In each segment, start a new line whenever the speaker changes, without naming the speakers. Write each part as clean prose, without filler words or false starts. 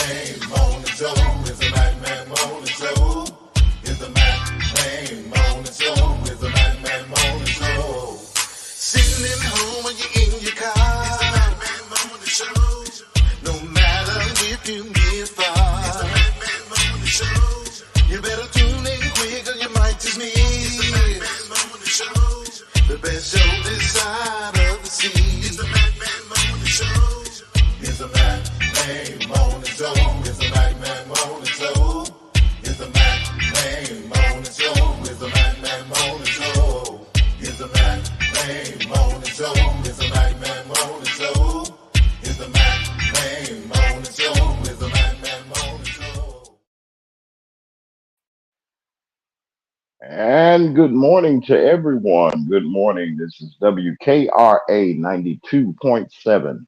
Man Morning Show. It's the Mac Man Morning Show. It's the Mac Man Morning Show. It's the Mac Man Morning Show. Sitting at home when you're in your car. It's the Mac Man Morning Show. No matter if you get far. It's the Mac Man Morning Show. You better tune in quick or you might just miss. It's the Mac Man Morning Show. The best show this side of the sea. It's the Mac Man Morning Show. It's the Mac Man Morning Show. It's the Mac Man Morning Show. It's the Mac Man Morning Show. It's the Mac Man Morning Show. It's the Mac Man Morning Show. It's the Mac Man Morning Show. It's the Mac Man Morning Show. It's the Mac Man Morning Show.
And good morning to everyone. Good morning. This is WKRA 92.7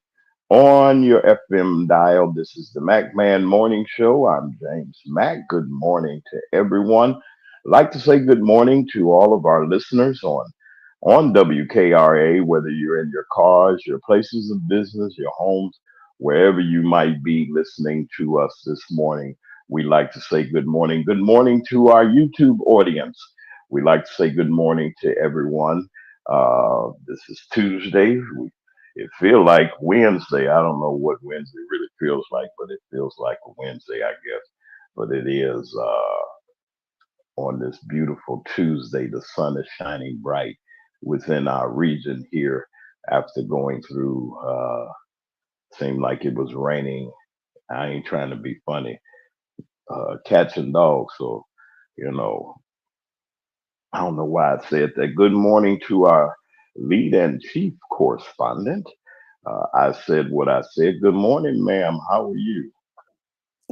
on your FM dial. This is the Mac Man Morning Show. I'm James Mack. Good morning to everyone. I'd like to say good morning to all of our listeners on WKRA, whether you're in your cars, your places of business, your homes, wherever you might be listening to us this morning. We like to say good morning. Good morning to our YouTube audience. We like to say good morning to everyone. This is Tuesday. It feels like Wednesday. I don't know what Wednesday really feels like, but it feels like a Wednesday, I guess. But it is on this beautiful Tuesday. The sun is shining bright within our region here after going through, seemed like it was raining. I ain't trying to be funny, cats and dogs. So, you know, I don't know why I said that. Good morning to our lead and chief correspondent. I said what I said. Good morning, ma'am. How are you?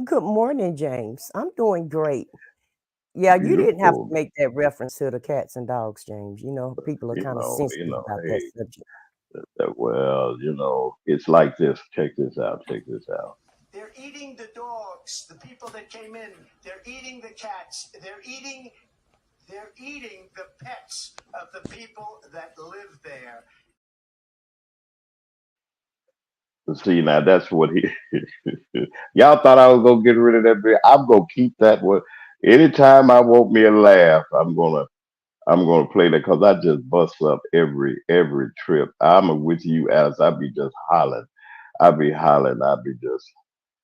Good morning, James. I'm doing great. Yeah, you didn't have to
Beautiful.
make that reference to the cats and dogs, James. You know, people are kind of sensitive about that
Hey,
subject.
well, it's like this. Check this out. Check this out.
They're eating the dogs, the people that came in. They're eating the cats. They're eating the pets of the people that live there.
See, now that's what he. Y'all thought I was gonna get rid of that bit. I'm gonna keep that one. Anytime I want me a laugh, I'm gonna play that because I just bust up every trip. I'm with you, Alice. I be just hollering. I be hollering. I be just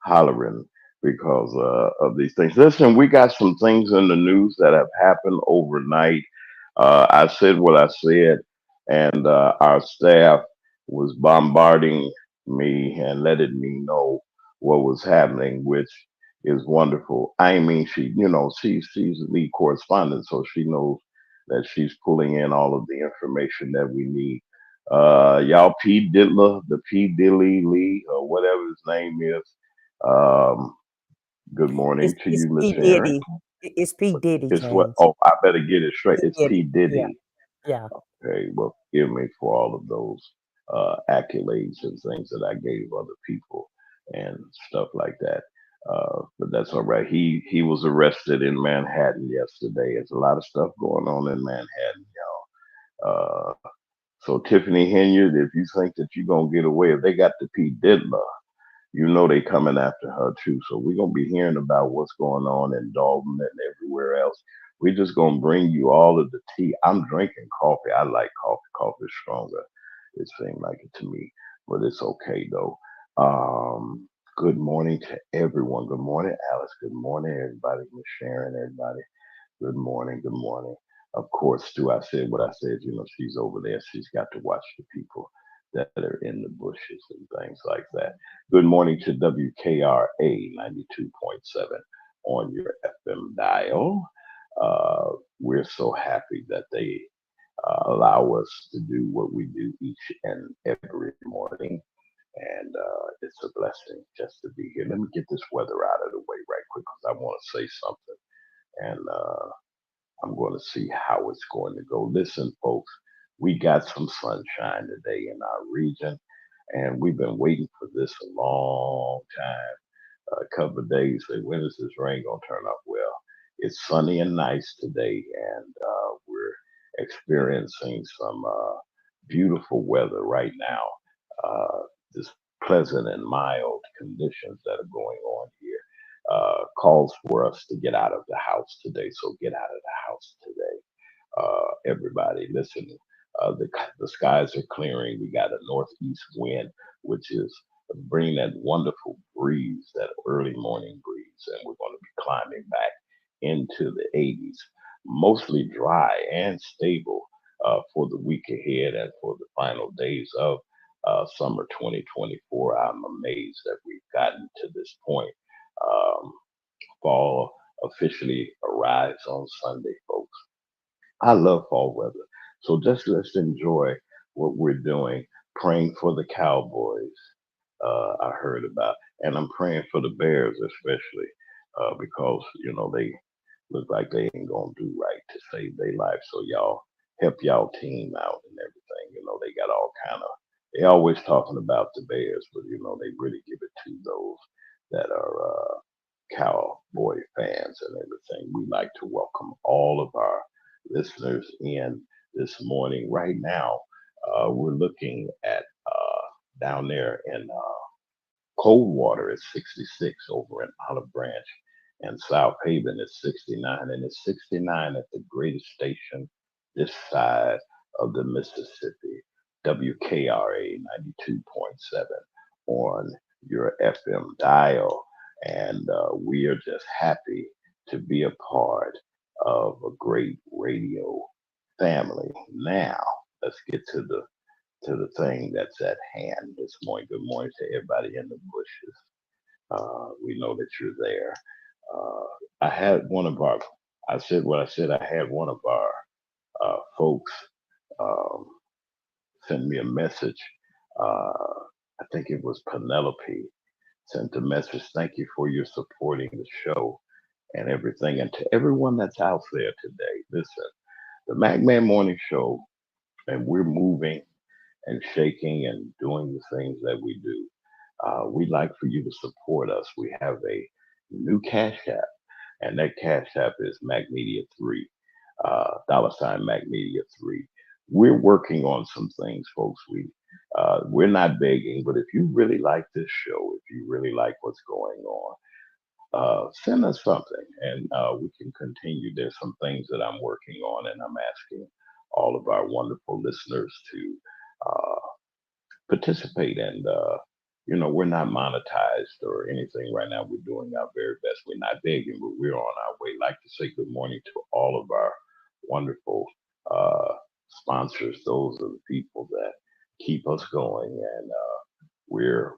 hollering because of these things. Listen, we got some things in the news that have happened overnight. I said what I said, and our staff was bombarding me and letting me know what was happening, which is wonderful. I mean, she's the lead correspondent, so she knows that she's pulling in all of the information that we need. Y'all, P. Diddler, the P. Dilly Lee, or whatever his name is. Um, good morning to
It's
you, Miss
P
Sharon.
Diddy. It's P Diddy,
It's what?
James.
Oh, I better get it straight.
P
It's P.
Diddy. Yeah,
Diddy.
yeah.
Okay, well, forgive me for all of those accolades and things that I gave other people and stuff like that. But that's all right. He was arrested in Manhattan yesterday. There's a lot of stuff going on in Manhattan, y'all. So Tiffany Henyard, if you think that you're gonna get away, if they got the P. Diddler, you know they coming after her too. So we're gonna be hearing about what's going on in Dalton and everywhere else. We're just gonna bring you all of the tea. I'm drinking coffee. I like coffee. Coffee is stronger. It seemed like it to me, but it's okay though. Good morning to everyone. Good morning, Alice. Good morning, everybody. Miss Sharon, everybody. Good morning. Good morning. Of course, too, I said what I said. She's over there. She's got to watch the people that are in the bushes and things like that. Good morning to WKRA 92.7 on your FM dial. We're so happy that they allow us to do what we do each and every morning. And it's a blessing just to be here. Let me get this weather out of the way right quick because I want to say something. And I'm going to see how it's going to go. Listen, folks, we got some sunshine today in our region, and we've been waiting for this a long time. A couple of days, say, when is this rain going to turn up? Well, it's sunny and nice today, and we're experiencing some beautiful weather right now. This pleasant and mild conditions that are going on here. Calls for us to get out of the house today, so get out of the house today. Everybody, listen. The skies are clearing. We got a northeast wind, which is bringing that wonderful breeze, that early morning breeze, and we're going to be climbing back into the 80s. Mostly dry and stable for the week ahead and for the final days of summer 2024. I'm amazed that we've gotten to this point. Um, Fall officially arrives on Sunday, folks. I love fall weather. So just let's enjoy what we're doing. Praying for the Cowboys, I heard about, and I'm praying for the Bears especially because they look like they ain't gonna do right to save their life. So y'all help y'all team out and everything. They got all kind of. They always talking about the Bears, but they really give it to those that are Cowboy fans and everything. We like to welcome all of our listeners in this morning. Right now, we're looking at down there in Coldwater is 66 over in Olive Branch, and South Haven is 69, and it's 69 at the greatest station this side of the Mississippi, WKRA 92.7 on your FM dial. And we are just happy to be a part of a great radio family. Now, let's get to the thing that's at hand this morning. Good morning to everybody in the bushes. We know that you're there. I had one of our, I said what I said, I had one of our folks um, send me a message. I think it was Penelope sent a message. Thank you for your supporting the show and everything. And to everyone that's out there today, listen, the MacMan Morning Show, and we're moving and shaking and doing the things that we do. We'd like for you to support us. We have a new Cash App, and that Cash App is Mac Media 3, $ Mac Media 3. We're working on some things, folks. We're not begging, but if you really like this show, if you really like what's going on, send us something and we can continue. There's some things that I'm working on, and I'm asking all of our wonderful listeners to uh, participate. And we're not monetized or anything right now. We're doing our very best. We're not begging, but we're on our way. Like to say good morning to all of our wonderful uh, sponsors. Those are the people that keep us going, and we're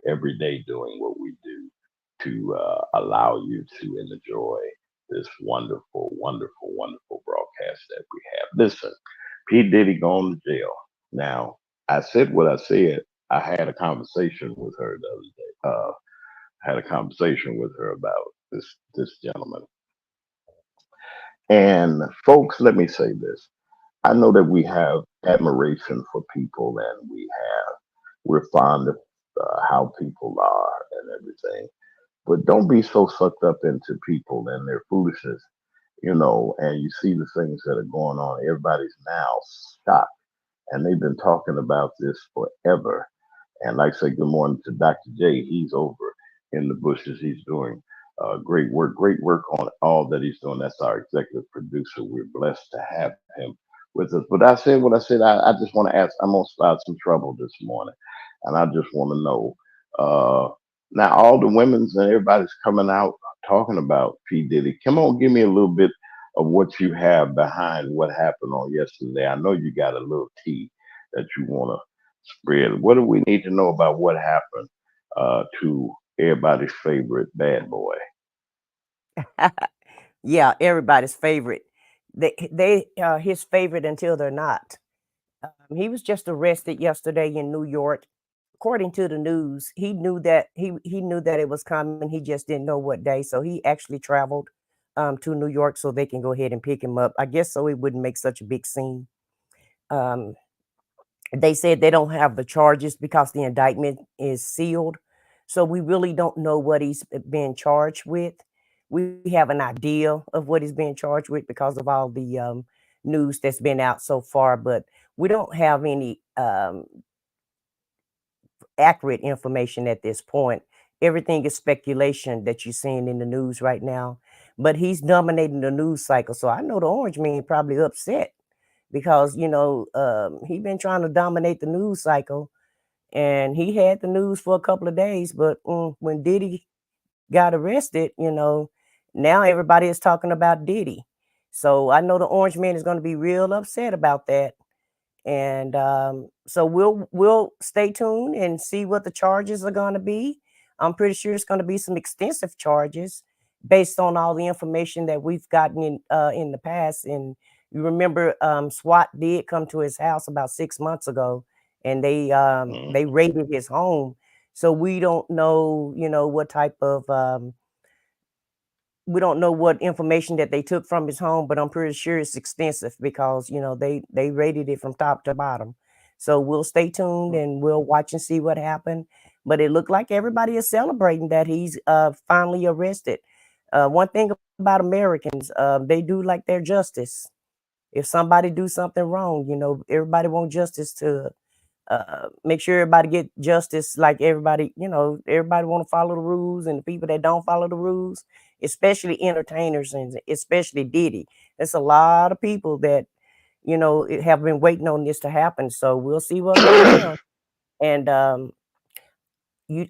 every day doing what we do to allow you to enjoy this wonderful, wonderful, wonderful broadcast that we have. Listen, P. Diddy gone to jail. Now, I said what I said. I had a conversation with her the other day. Had a conversation with her about this gentleman. And folks, let me say this. I know that we have admiration for people, and we're fond of how people are and everything. But don't be so sucked up into people and their foolishness, and you see the things that are going on. Everybody's now shocked, and they've been talking about this forever. And like I say, good morning to Dr. J. He's over in the bushes. He's doing great work on all that he's doing. That's our executive producer. We're blessed to have him with us. But I said what I said. I just want to ask. I'm gonna start some trouble this morning, and I just want to know. Now, all the women's and everybody's coming out talking about P Diddy. Come on, give me a little bit of what you have behind what happened on yesterday. I know you got a little tea that you want to spread. What do we need to know about what happened to everybody's favorite bad boy?
Yeah, everybody's favorite. They his favorite until they're not. He was just arrested yesterday in New York. According to the news, he knew that it was coming. He just didn't know what day. So he actually traveled to New York so they can go ahead and pick him up. I guess so it wouldn't make such a big scene. Um, they said they don't have the charges because the indictment is sealed. So we really don't know what he's been charged with. We have an idea of what he's being charged with because of all the news that's been out so far, but we don't have any accurate information at this point. Everything is speculation that you're seeing in the news right now. But he's dominating the news cycle. So I know the Orange Man probably upset because, he been trying to dominate the news cycle, and he had the news for a couple of days. But when Diddy got arrested, now everybody is talking about Diddy. So I know the Orange Man is going to be real upset about that. And so we'll stay tuned and see what the charges are going to be. I'm pretty sure it's going to be some extensive charges based on all the information that we've gotten in the past. And you remember, SWAT did come to his house about 6 months ago, and they
Mhm.
raided his home. So we don't know, what type of we don't know what information that they took from his home, but I'm pretty sure it's extensive because they rated it from top to bottom. So we'll stay tuned and we'll watch and see what happened. But it looked like everybody is celebrating that he's finally arrested. One thing about Americans, they do like their justice. If somebody do something wrong, everybody want justice to make sure everybody get justice, like everybody, everybody want to follow the rules, and the people that don't follow the rules, especially entertainers and especially Diddy, there's a lot of people that have been waiting on this to happen. So we'll see what goes down. And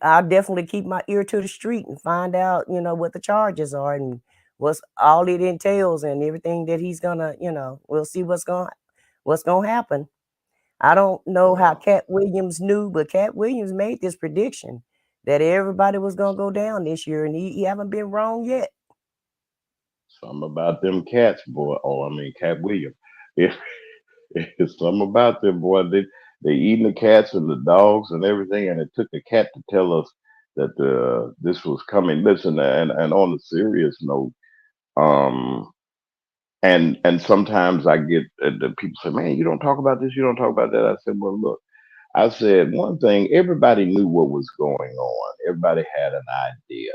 I'll definitely keep my ear to the street and find out, what the charges are and what's all it entails and everything that he's gonna, we'll see what's gonna happen. I don't know how
Well,
Cat Williams knew, but Cat Williams made this prediction that everybody was gonna go down this year, and he haven't been wrong yet.
something about them cats, boy. Oh, I mean, Cat Williams. It, it's something about them, boy. They eating the cats and the dogs and everything, and it took a cat to tell us that this was coming. Listen, and on a serious note, um, and sometimes I get the people say, "Man, you don't talk about this, you don't talk about that." I said, "Well, look." I said one thing, everybody knew what was going on. Everybody had an idea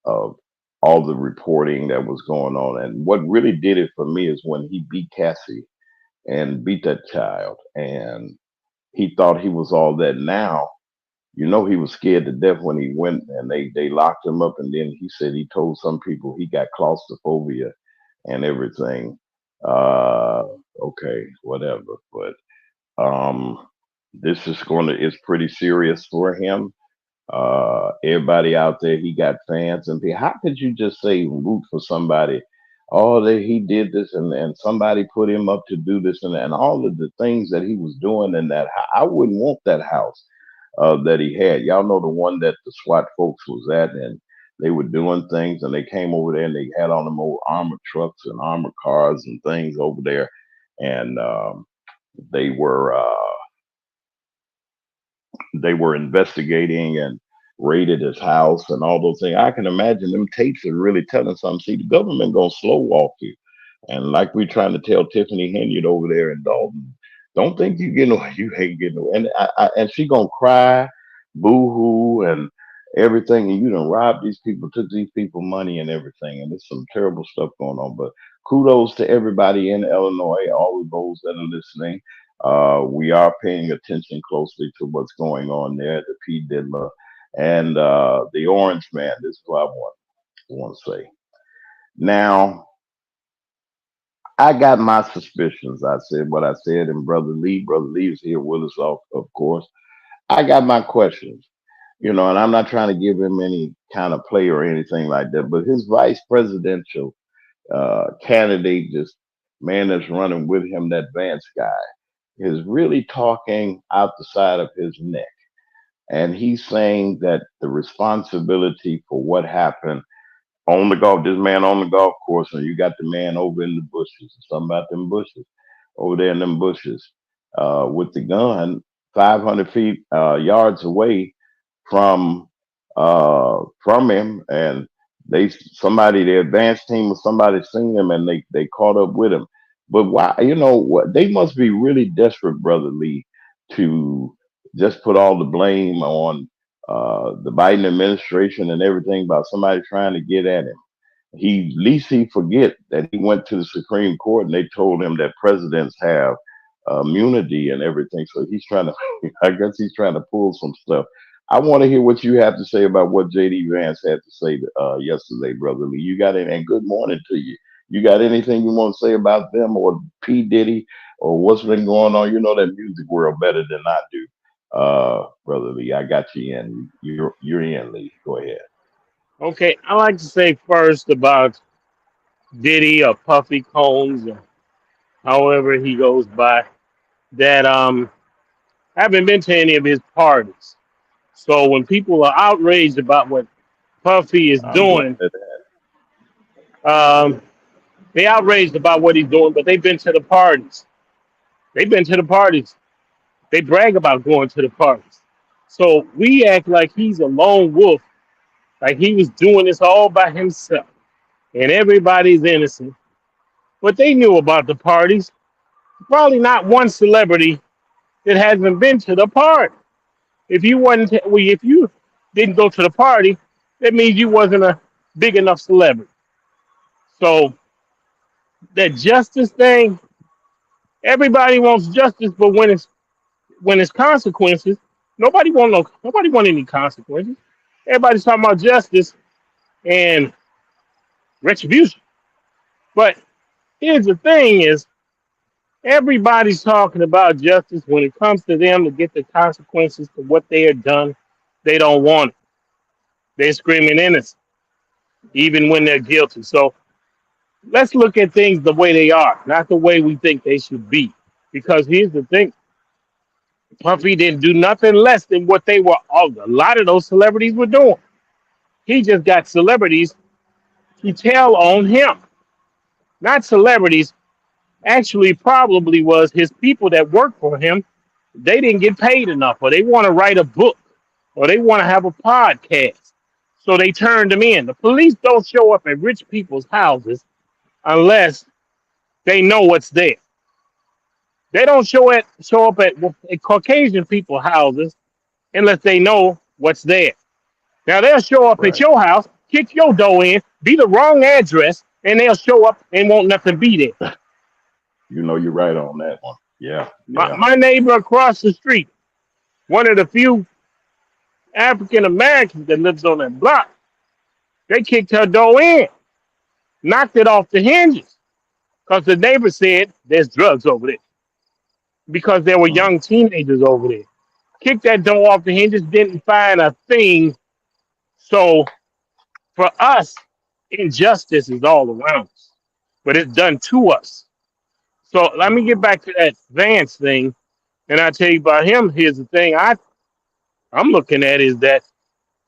of all the reporting that was going on. And what really did it for me is when he beat Cassie and beat that child. And he thought he was all that. Now, he was scared to death when he went and they locked him up. And then he said he told some people he got claustrophobia and everything. Uh, okay, whatever. But um, this is it's pretty serious for him. Everybody out there, he got fans and people. How could you just say root for somebody? Oh, he did this and somebody put him up to do this and all of the things that he was doing in that. I wouldn't want that house that he had. Y'all know the one that the SWAT folks was at, and they were doing things, and they came over there and they had on them old armored trucks and armored cars and things over there, and they were. They were investigating and raided his house and all those things. I can imagine them tapes are really telling something. See, the government gonna slow walk you. And like we're trying to tell Tiffany Henyard over there in Dalton, don't think you getting away. You ain't getting away. And and she gonna cry, boo hoo, and everything. And you done robbed these people, took these people money and everything. And there's some terrible stuff going on. But kudos to everybody in Illinois, all of those that are listening. We are paying attention closely to what's going on there, the P. Diddler and the Orange Man. This is what I want to say. Now, I got my suspicions. I said what I said, and Brother Lee is here with us, of course. I got my questions, and I'm not trying to give him any kind of play or anything like that, but his vice presidential candidate, this man that's running with him, that Vance guy, is really talking out the side of his neck. And he's saying that the responsibility for what happened on the golf, this man on the golf course, and you got the man over in the bushes, something about them bushes, over there in them bushes, with the gun 500 feet, yards away from him, and the advance team or somebody seen him, and they caught up with him. But why? What? They must be really desperate, Brother Lee, to just put all the blame on the Biden administration and everything about somebody trying to get at him. Least he forget that he went to the Supreme Court and they told him that presidents have immunity and everything. So he's trying to, I guess he's trying to pull some stuff. I want to hear what you have to say about what JD Vance had to say yesterday, brother Lee. You got it, and good morning to you. You got anything you want to say about them or P Diddy or what's been going on? You know that music world better than I do, brother Lee. I got you in. You're in, Lee. Go ahead.
Okay, I like to say first about Diddy or Puffy Combs or however he goes by that I haven't been to any of his parties. So when people are outraged about what Puffy is
I'm glad
doing,
that.
um, they outraged about what he's doing, but they've been to the parties. They've been to the parties. They brag about going to the parties. So we act like he's a lone wolf, like he was doing this all by himself, and everybody's innocent. But they knew about the parties. Probably not one celebrity that hasn't been to the party. If you wasn't, if you didn't go to the party, that means you wasn't a big enough celebrity. So that justice thing, everybody wants justice, but when it's consequences, nobody want any consequences. Everybody's talking about justice and retribution. But here's the thing: is everybody's talking about justice when it comes to them to get the consequences for what they have done. They don't want it. They're screaming innocent, even when they're guilty. So let's look at things the way they are, not the way we think they should be. Because here's the thing: Puffy didn't do nothing less than what a lot of those celebrities were doing. He just got celebrities to tell on him, not celebrities. Actually, probably was his people that work for him. They didn't get paid enough, or they want to write a book, or they want to have a podcast. So they turned them in. The police don't show up at rich people's houses unless they know what's there. They don't show up at Caucasian people's houses unless they know what's there. Now they'll show up at
Right.
your house, kick your door in, be the wrong address, and they'll show up and won't nothing be there.
You know you're right on that one. Yeah,
My,
yeah.
my neighbor across the street, one of the few African Americans that lives on that block, they kicked her door in, knocked it off the hinges, because the neighbor said there's drugs over there, because there were
Mm,
young teenagers over there. Kicked that door off the hinges, didn't find a thing. So for us, injustice is all around us, but it's done to us. So let me get
mm,
back to that Vance thing, and I tell you about him. Here's the thing I'm looking at is that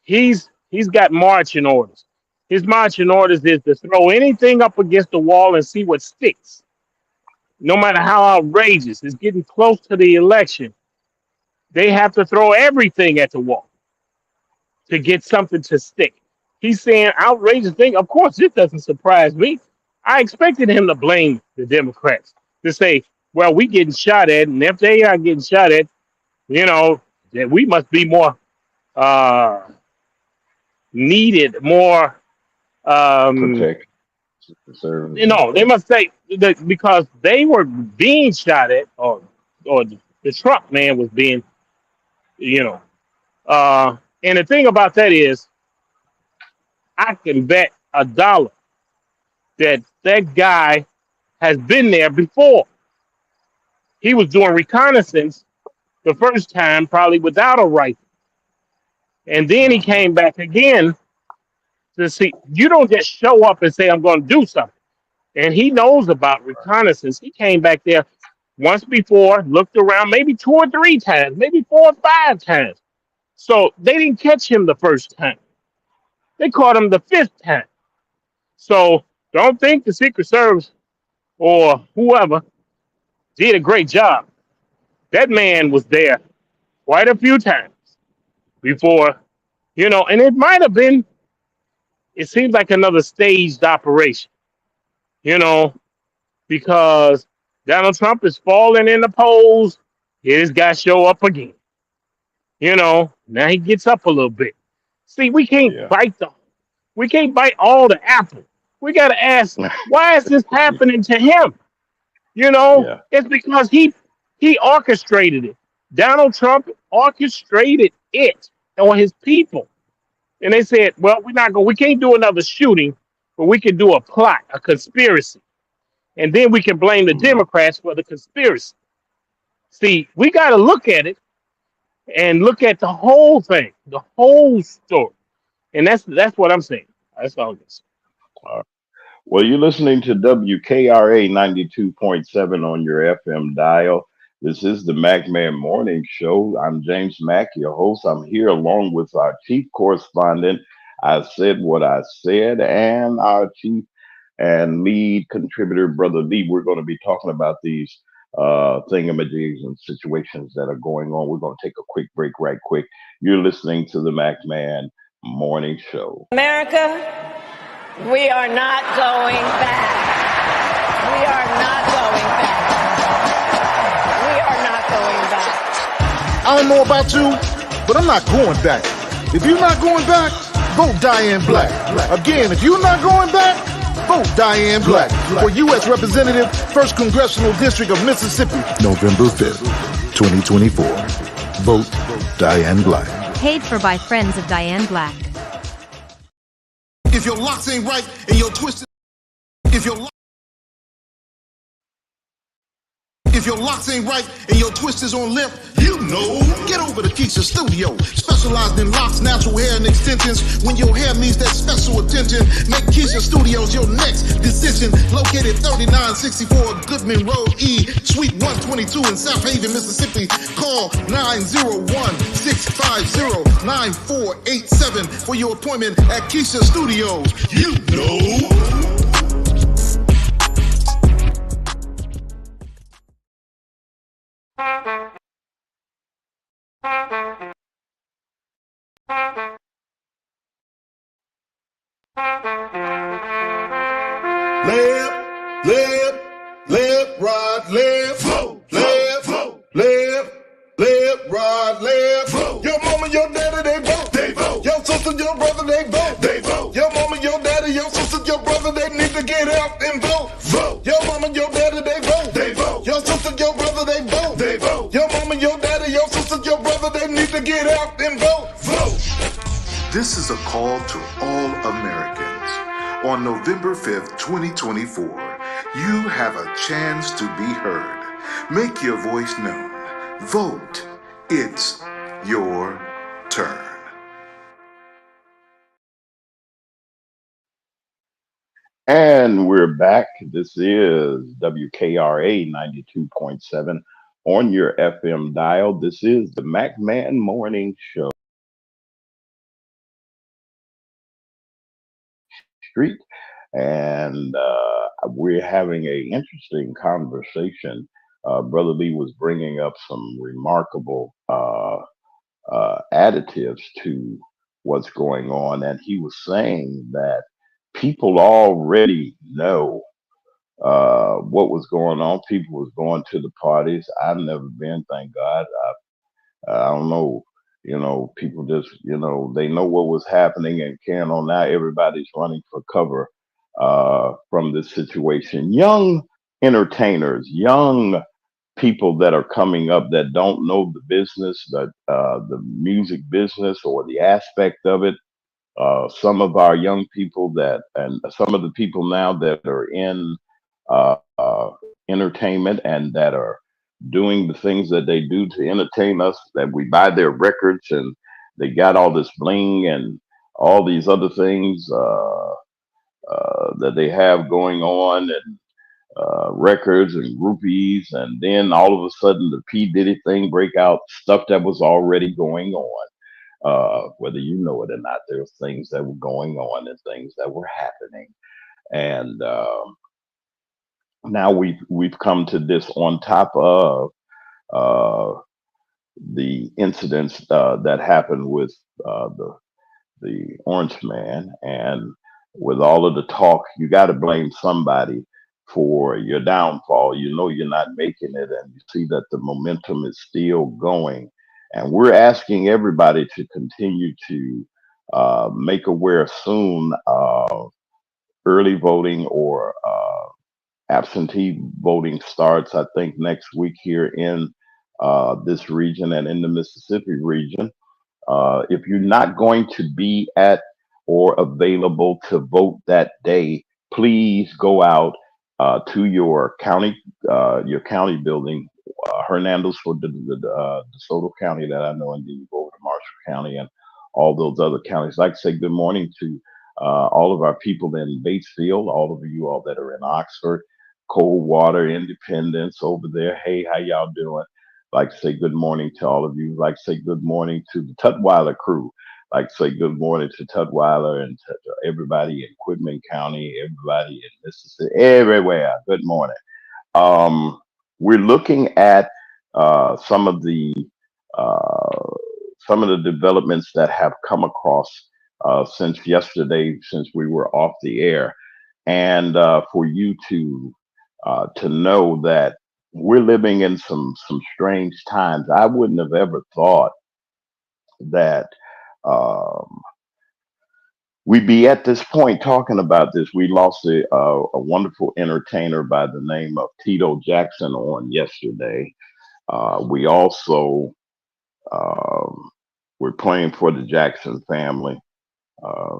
he's got marching orders. His marching orders is to throw anything up against the wall and see what sticks. No matter how outrageous, it's getting close to the election. They have to throw everything at the wall to get something to stick. He's saying outrageous thing. Of course, this doesn't surprise me. I expected him to blame the Democrats, to say, well, we getting shot at, and if they are getting shot at, you know, that we must be more uh, needed, more, um,
protect, serve.
they must say that because they were being shot at, or the Trump man was being, you know. And the thing about that is, I can bet $1 that that guy has been there before. He was doing reconnaissance the first time, probably without a rifle, and then he
Hmm.
came back again to see. You don't just show up and say, "I'm going to do something." And he knows about reconnaissance. He came back there once before, looked around, maybe 2 or 3 times, maybe 4 or 5 times. So they didn't catch him the first time. They caught him the fifth time. So don't think the Secret Service or whoever did a great job. That man was there quite a few times before, and it might have been, it seems like another staged operation, you know, because Donald Trump is falling in the polls. Here this guy show up again. Now he gets up a little bit. See,
Yeah.
we can't bite all the apple. We gotta ask, why is this happening to him?
Yeah.
It's because he He orchestrated it. Donald Trump orchestrated it on his people. And they said, well, we can't do another shooting, but we can do a plot, a conspiracy. And then we can blame the
Mhm.
Democrats for the conspiracy. See, we got to look at it and look at the whole thing, the whole story. And that's what I'm saying. That's all this.
Well, you're listening to WKRA 92.7 on your FM dial. This is the Mac Man Morning Show. I'm James Mack, your host. I'm here along with our chief correspondent. I said what I said, and our chief and lead contributor, Brother Lee. We're going to be talking about these thingamajigs and situations that are going on. We're going to take a quick break right quick. You're listening to the Mac Man Morning Show.
America, we are not going back. We are not going back. We are not going back.
I don't know about you, but I'm not going back. If you're not going back, vote Diane Black. Again, if you're not going back, vote Diane Black for U.S. Representative, 1st Congressional District of Mississippi, November 5th, 2024. Vote Diane Black.
Paid for by friends of Diane Black.
If your locks ain't right and your twisted, if your locks ain't right and your twist is on limp, you know, get over to Keisha Studio. Specialized in locks, natural hair, and extensions. When your hair needs that special attention, make Keisha Studios your next decision. Located 3964 Goodman Road E, Suite 122 in South Haven, Mississippi. Call 901-650-9487 for your appointment at Keisha Studios. You know. Left, right, left, vote, left, right, left. Vote. Your mama, your daddy, they vote. Your sister, your brother, they vote. Your mama, your daddy, your sister, your brother, they need to get out and vote. Your mama, your daddy, they vote. Your sister, your brother, they vote. Your mama, your daddy, your sister, your brother, they need to get out and vote.
This is a call to all Americans. On November 5th, 2024, you have a chance to be heard. Make your voice known. Vote. It's your turn.
And we're back. This is WKRA 92.7 on your FM dial. This is the Mac Man Morning Show. Street. And we're having a interesting conversation. Brother Lee was bringing up some remarkable additives to what's going on, and he was saying that people already know what was going on. People was going to the parties. I've never been, thank God. I don't know. People just, they know what was happening and carrying on. Now everybody's running for cover from this situation. Young entertainers, young people that are coming up that don't know the business, the music business or the aspect of it. Some of our young people and some of the people now that are in uh, uh, entertainment and that are doing the things that they do to entertain us, that we buy their records and they got all this bling and all these other things that they have going on, and records and groupies, and then all of a sudden the P Diddy thing break out, stuff that was already going on. Whether you know it or not, there's things that were going on and things that were happening, and now we've come to this on top of uh, the incidents that happened with the Orange Man, and with all of the talk, you got to blame somebody for your downfall. You know you're not making it, and you see that the momentum is still going. And we're asking everybody to continue to make aware soon early voting or absentee voting starts, I think, next week here in this region and in the Mississippi region. If you're not going to be at or available to vote that day, please go out to your county building, Hernandez for DeSoto County that I know, and then you go over to Marshall County and all those other counties. I'd like to say good morning to all of our people in Batesville, all of you all that are in Oxford, Coldwater, Independence over there. Hey, how y'all doing? Like to say good morning to all of you. Like to say good morning to the Tutwiler crew. Like to say good morning to Tutwiler and to everybody in Quitman County, everybody in Mississippi, everywhere. Good morning. Um, we're looking at uh, some of the uh, some of the developments that have come across since yesterday, since we were off the air, and for you to know that we're living in some strange times. I wouldn't have ever thought that um, we'd be at this point talking about this. We lost a wonderful entertainer by the name of Tito Jackson on yesterday. We also we're playing for the Jackson family. Uh,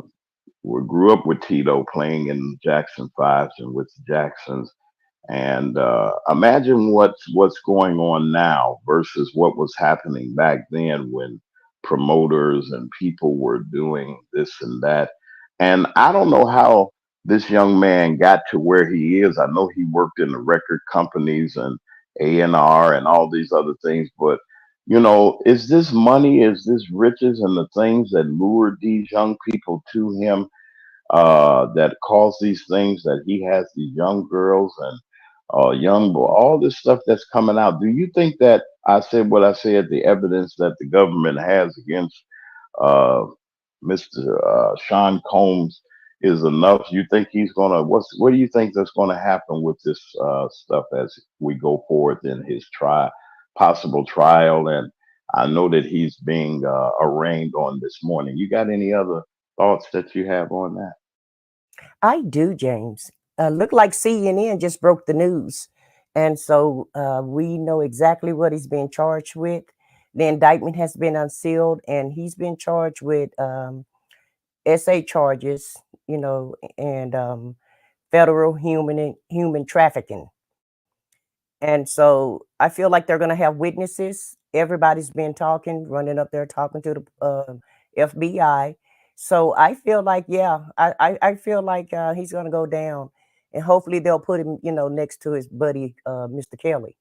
we grew up with Tito playing in Jackson Fives and with the Jacksons. And imagine what's going on now versus what was happening back then when promoters and people were doing this and that. And I don't know how this young man got to where he is. I know he worked in the record companies and A&R and all these other things, but is this money, is this riches and the things that lured these young people to him that cause these things that he has these young girls and young boy, all this stuff that's coming out. Do you think that I said what I said, the evidence that the government has against uh, Mr. Sean Combs is enough? You think he's gonna? What do you think that's gonna happen with this stuff as we go forward in his possible trial? And I know that he's being arraigned on this morning. You got any other thoughts that you have on that?
I do, James. Look like CNN just broke the news. And so we know exactly what he's being charged with. The indictment has been unsealed, and he's been charged with SA charges, and federal human trafficking. And so I feel like they're going to have witnesses. Everybody's been talking, running up there, talking to the FBI. So I feel like, yeah, I feel like he's going to go down, and hopefully they'll put him, next to his buddy, Mr. Kelly.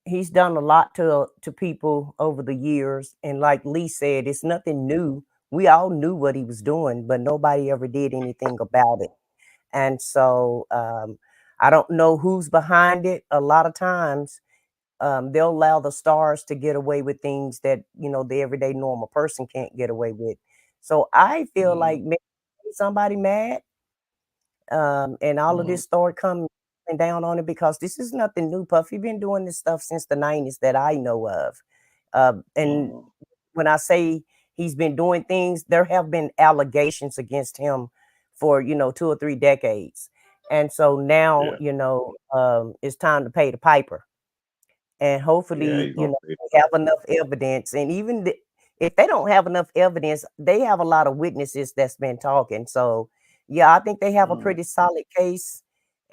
He's done a lot to people over the years, and like Lee said, it's nothing new. We all knew what he was doing, but nobody ever did anything about it. And so I don't know who's behind it. A lot of times they'll allow the stars to get away with things that, the everyday normal person can't get away with. So I feel
Mm,
like maybe somebody mad, and all of
mm,
this started coming down on it because this is nothing new. Puffy been doing this stuff since the 90s that I know of. And
mm.
when I say he's been doing things, there have been allegations against him for, 2 or 3 decades. And so now,
Yeah,
it's time to pay the piper. And
yeah,
hopefully,
he's gonna pay the
they have
price.
enough evidence. And even if they don't have enough evidence, they have a lot of witnesses that's been talking. So, yeah, I think they have a
Mm,
pretty solid case.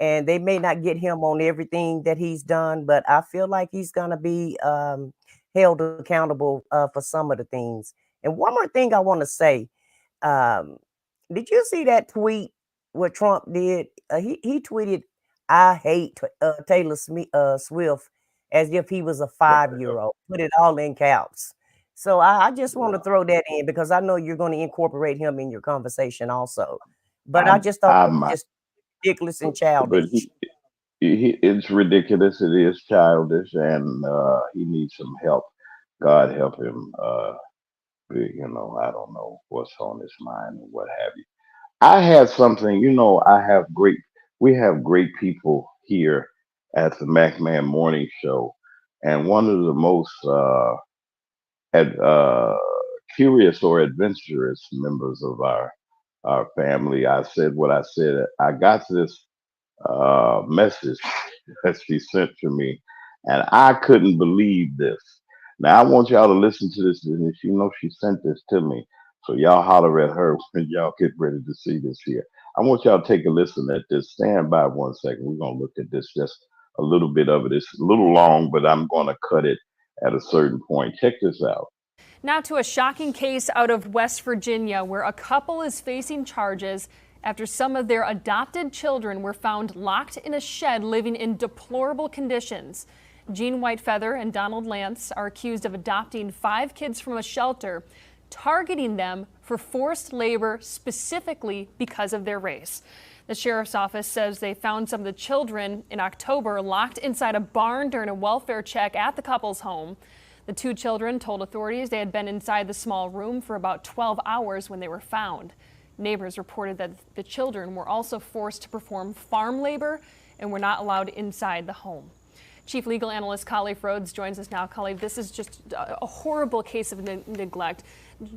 And they may not get him on everything that he's done, but I feel like he's going to be held accountable for some of the things. And one more thing I want to say, um, did you see that tweet what Trump did? He tweeted, "I hate Taylor Swift," as if he was a 5-year-old. Put it all in caps. So I just want to
yeah.
throw that in because I know you're going to incorporate him in your conversation also. But I
I'm
just thought that
I'm
was just ridiculous and
but
childish.
it's ridiculous. It is childish, and he needs some help. God help him. I don't know what's on his mind and what have you. I had something. I have great. We have great people here at the MacMan Morning Show, and one of the most ad, curious or adventurous members of our family. I said what I said. I got this. message that she sent to me, and I couldn't believe this. Now I want y'all to listen to this, and she knows she sent this to me, so y'all holler at her when y'all get ready to see this here. I want y'all to take a listen at this. Stand by 1 second. We're gonna look at this just a little bit of it. It's a little long, but I'm gonna cut it at a certain point. Check this out.
Now to a shocking case out of West Virginia where a couple is facing charges after some of their adopted children were found locked in a shed living in deplorable conditions. Jean Whitefeather and Donald Lance are accused of adopting 5 kids from a shelter, targeting them for forced labor specifically because of their race. The sheriff's office says they found some of the children in October locked inside a barn during a welfare check at the couple's home. The 2 children told authorities they had been inside the small room for about 12 hours when they were found. Neighbors reported that the children were also forced to perform farm labor and were not allowed inside the home. Chief Legal Analyst Khalif Rhodes joins us now. Khalif, this is just a horrible case of neglect,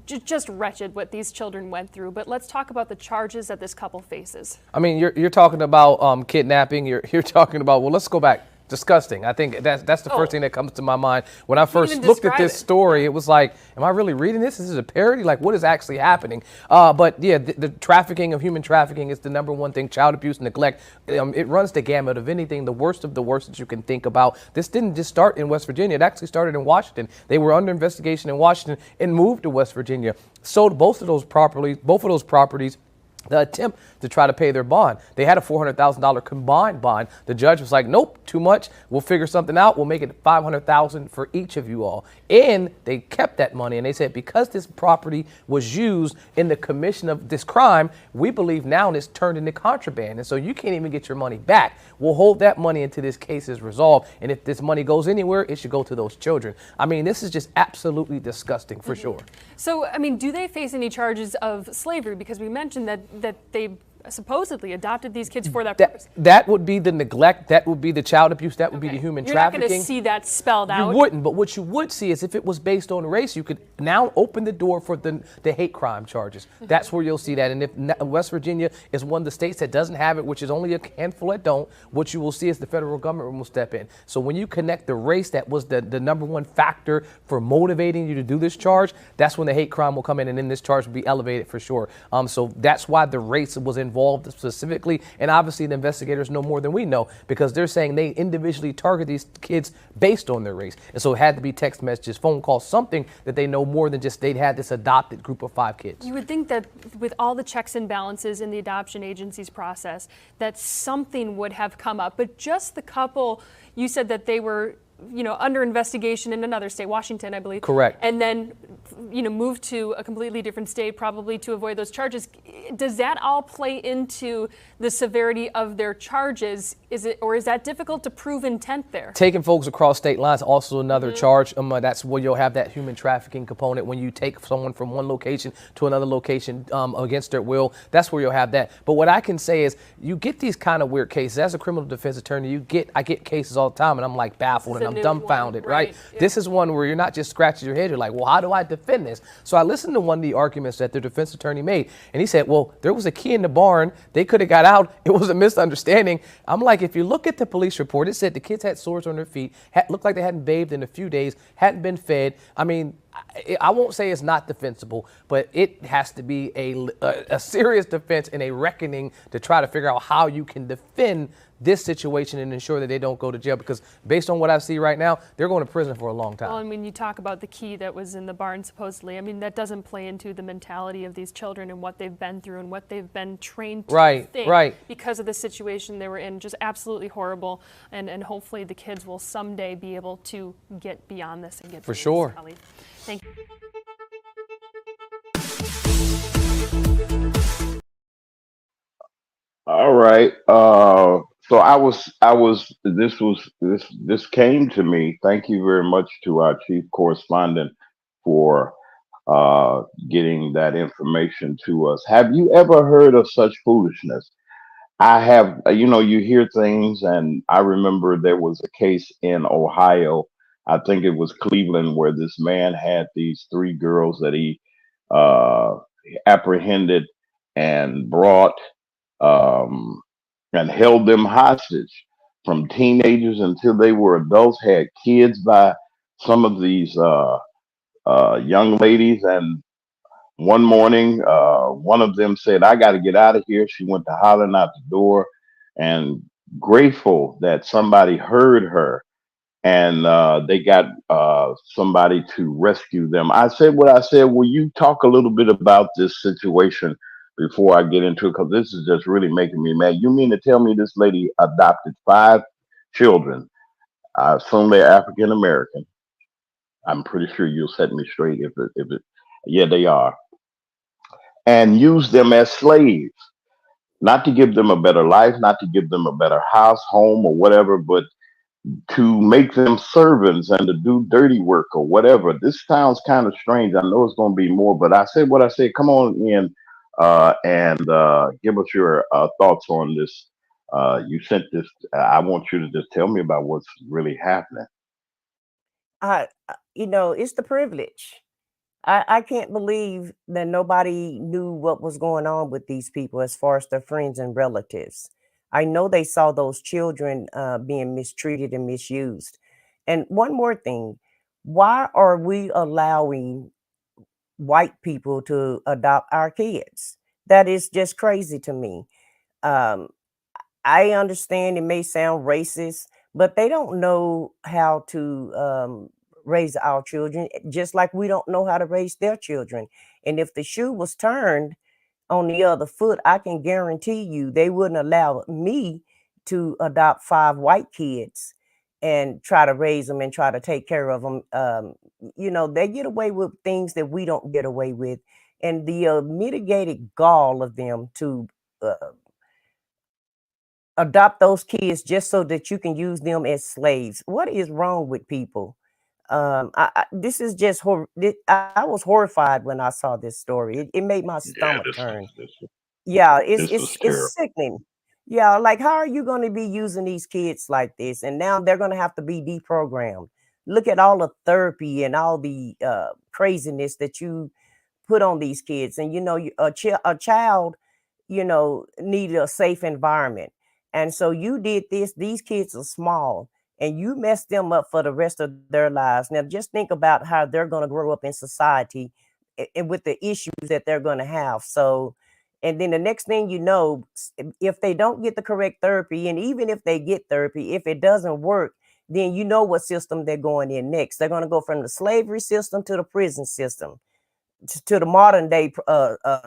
just wretched what these children went through. But let's talk about the charges that this couple faces.
I mean, you're talking about kidnapping. You're talking about, well, let's go back. Disgusting. I think that's the first thing that comes to my mind. When I first looked at this story, it was like, am I really reading this? Is this a parody? Like, what is actually happening? But yeah, the trafficking of human trafficking is the number one thing. Child abuse, neglect. It runs the gamut of anything, the worst of the worst that you can think about. This didn't just start in West Virginia. It actually started in Washington. They were under investigation in Washington and moved to West Virginia. Sold both of those properties. The attempt to try to pay their bond. They had a $400,000 combined bond. The judge was like, nope, too much. We'll figure something out. We'll make it $500,000 for each of you all. And they kept that money. And they said, because this property was used in the commission of this crime, we believe now it's turned into contraband. And so you can't even get your money back. We'll hold that money until this case is resolved. And if this money goes anywhere, it should go to those children. I mean, this is just absolutely disgusting for sure.
So, I mean, do they face any charges of slavery? Because we mentioned that they supposedly adopted these kids for that purpose.
That would be the neglect. That would be the child abuse. That would be the human trafficking.
You're not going to see that spelled out.
You wouldn't. But what you would see is if it was based on race, you could now open the door for the hate crime charges. That's where you'll see that. And if West Virginia is one of the states that doesn't have it, which is only a handful that don't, what you will see is the federal government will step in. So when you connect the race, that was the number one factor for motivating you to do this charge, that's when the hate crime will come in, and then this charge will be elevated for sure. So that's why the race was involved specifically, and obviously the investigators know more than we know because they're saying they individually target these kids based on their race, and so it had to be text messages, phone calls, something that they know more than just they'd had this adopted group of 5 kids.
You would think that with all the checks and balances in the adoption agency's process that something would have come up, but just the couple, you said that they were under investigation in another state, Washington, I believe.
Correct.
And then, moved to a completely different state, probably to avoid those charges. Does that all play into the severity of their charges? Is that difficult to prove intent there?
Taking folks across state lines, also another charge. That's where you'll have that human trafficking component when you take someone from one location to another location against their will. That's where you'll have that. But what I can say is you get these kind of weird cases. As a criminal defense attorney, I get cases all the time, and I'm like baffled and I'm dumbfounded, right? Yeah. This is one where you're not just scratching your head. You're like, well, how do I defend this? So I listened to one of the arguments that the defense attorney made, and he said, well, there was a key in the barn. They could have got out. It was a misunderstanding. I'm like, if you look at the police report, it said the kids had sores on their feet, looked like they hadn't bathed in a few days, hadn't been fed. I mean, I won't say it's not defensible, but it has to be a serious defense and a reckoning to try to figure out how you can defend this situation and ensure that they don't go to jail, because based on what I see right now, they're going to prison for a long time.
Well, I mean, you talk about the key that was in the barn, supposedly. I mean, that doesn't play into the mentality of these children and what they've been through and what they've been trained to think because of the situation they were in. Just absolutely horrible. And hopefully the kids will someday be able to get beyond this and get
for sure.
Thank you.
All right. So this came to me. Thank you very much to our chief correspondent for getting that information to us. Have you ever heard of such foolishness? I have, you hear things, and I remember there was a case in Ohio. I think it was Cleveland, where this man had these 3 girls that he uh, apprehended and brought. Um, and held them hostage from teenagers until they were adults, had kids by some of these young ladies. And one morning, one of them said, I got to get out of here. She went to hollering out the door, and grateful that somebody heard her, and they got somebody to rescue them. I said what I said. Will you talk a little bit about this situation before I get into it? Because this is just really making me mad. You mean to tell me this lady adopted 5 children? I assume they're African American. I'm pretty sure you'll set me straight if it. Yeah, they are, and used them as slaves. Not to give them a better life, not to give them a better house, home, or whatever, but to make them servants and to do dirty work or whatever. This sounds kind of strange. I know it's going to be more, but I said what I said. Come on in and give us your thoughts on this. You sent this. I want you to just tell me about what's really happening.
It's the privilege. I can't believe that nobody knew what was going on with these people as far as their friends and relatives. I know they saw those children being mistreated and misused. And one more thing, why are we allowing white people to adopt our kids? That is just crazy to me. Um, I understand it may sound racist, but they don't know how to raise our children, just like we don't know how to raise their children. And if the shoe was turned on the other foot, I can guarantee you they wouldn't allow me to adopt 5 white kids and try to raise them and try to take care of them. They get away with things that we don't get away with. And the mitigated gall of them to uh, adopt those kids just so that you can use them as slaves. What is wrong with people? This is just I was horrified when I saw this story. It made my
Yeah,
stomach turn.
this
Yeah,
this was
it's
terrible.
sickening. Yeah, like how are you going to be using these kids like this? And now they're going to have to be deprogrammed. Look at all the therapy and all the craziness that you put on these kids. And a child needed a safe environment, and so you did this. These kids are small, and you messed them up for the rest of their lives. Now just think about how they're going to grow up in society, and with the issues that they're going to have. So, and then the next thing you know, if they don't get the correct therapy, and even if they get therapy, if it doesn't work, then you know what system they're going in next. They're going to go from the slavery system to the prison system, to the modern day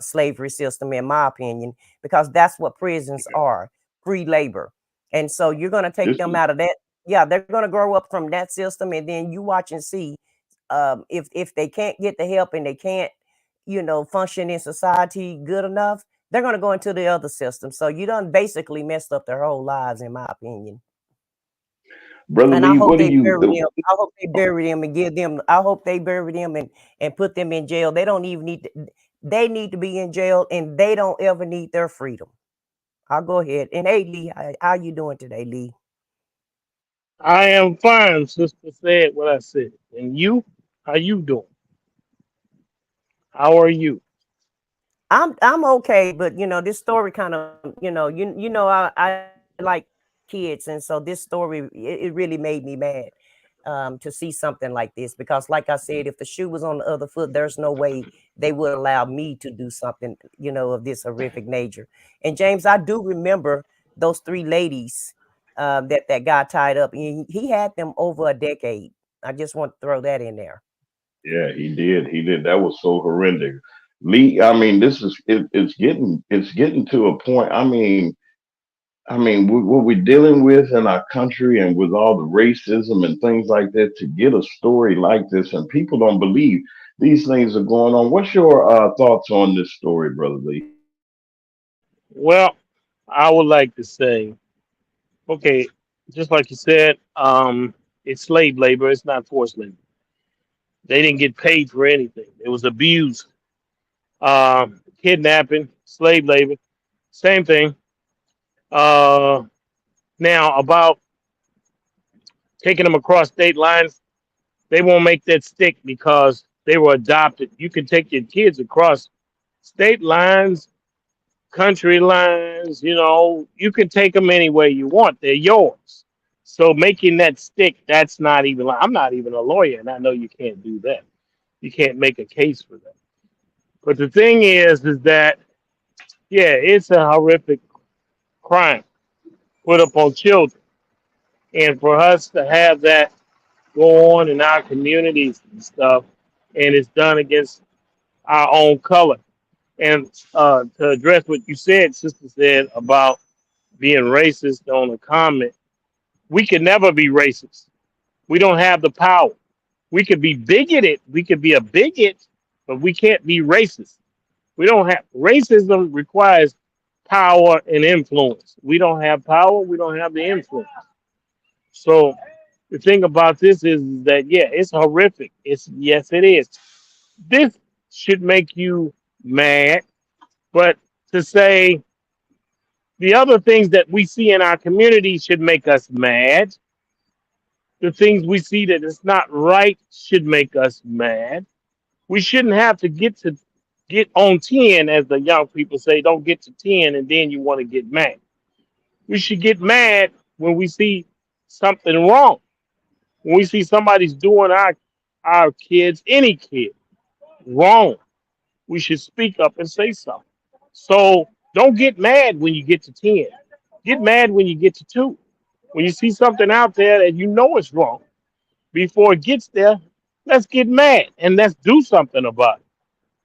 slavery system, in my opinion, because that's what prisons
Yeah.
are, free labor. And so you're going to take
This
them
is
out of that. Yeah, they're going to grow up from that system, and then you watch and see if they can't get the help and they can't, function in society good enough, they're going to go into the other system. So you done basically messed up their whole lives, in my opinion.
Brother
And I
Lee.
hope
What do
they
you?
bury them. I hope they bury them and give them. I hope they bury them and put them in jail. They don't even need to. They need to be in jail, and they don't ever need their freedom. I'll go ahead. And hey, Lee, how you doing today, Lee?
I am fine, sister. Said what I said. And you? How you doing? How are you?
I'm okay, but this story kind of I like kids, and so this story it really made me mad to see something like this, because like I said, if the shoe was on the other foot, there's no way they would allow me to do something of this horrific nature. And James, I do remember those 3 ladies that got tied up. He had them over a decade. I just want to throw that in there.
Yeah, he did. He did. That was so horrendous. Lee, I mean, it's getting to a point. What we're dealing with in our country and with all the racism and things like that, to get a story like this, and people don't believe these things are going on. What's your thoughts on this story, Brother Lee?
Well, I would like to say, okay, just like you said, it's slave labor. It's not forced labor. They didn't get paid for anything. It was abused. Kidnapping, slave labor, same thing. Uh, Now about taking them across state lines, they won't make that stick because they were adopted. You can take your kids across state lines country lines, you can take them any way you want. They're yours. So making that stick, that's not even I'm not even a lawyer, and I know you can't do that. You can't make a case for that. But the thing is that yeah, it's a horrific crime put upon children, and for us to have that go on in our communities and stuff, and it's done against our own color. And to address what you said, sister said about being racist on a comment, we can never be racist. We don't have the power. We could be bigoted. We could be a bigot, but we can't be racist. We don't have racism requires power and influence. We don't have power. We don't have the influence. So the thing about this is that yeah, it's horrific. It's yes, it is. This should make you mad, but to say the other things that we see in our community should make us mad. The things we see that is not right should make us mad. We shouldn't have to get on 10, as the young people say, don't get to 10 and then you want to get mad. We should get mad when we see something wrong. When we see somebody's doing our kids, any kid, wrong, we should speak up and say something. So don't get mad when you get to 10. Get mad when you get to 2. When you see something out there that you know is wrong, before it gets there, let's get mad and let's do something about it.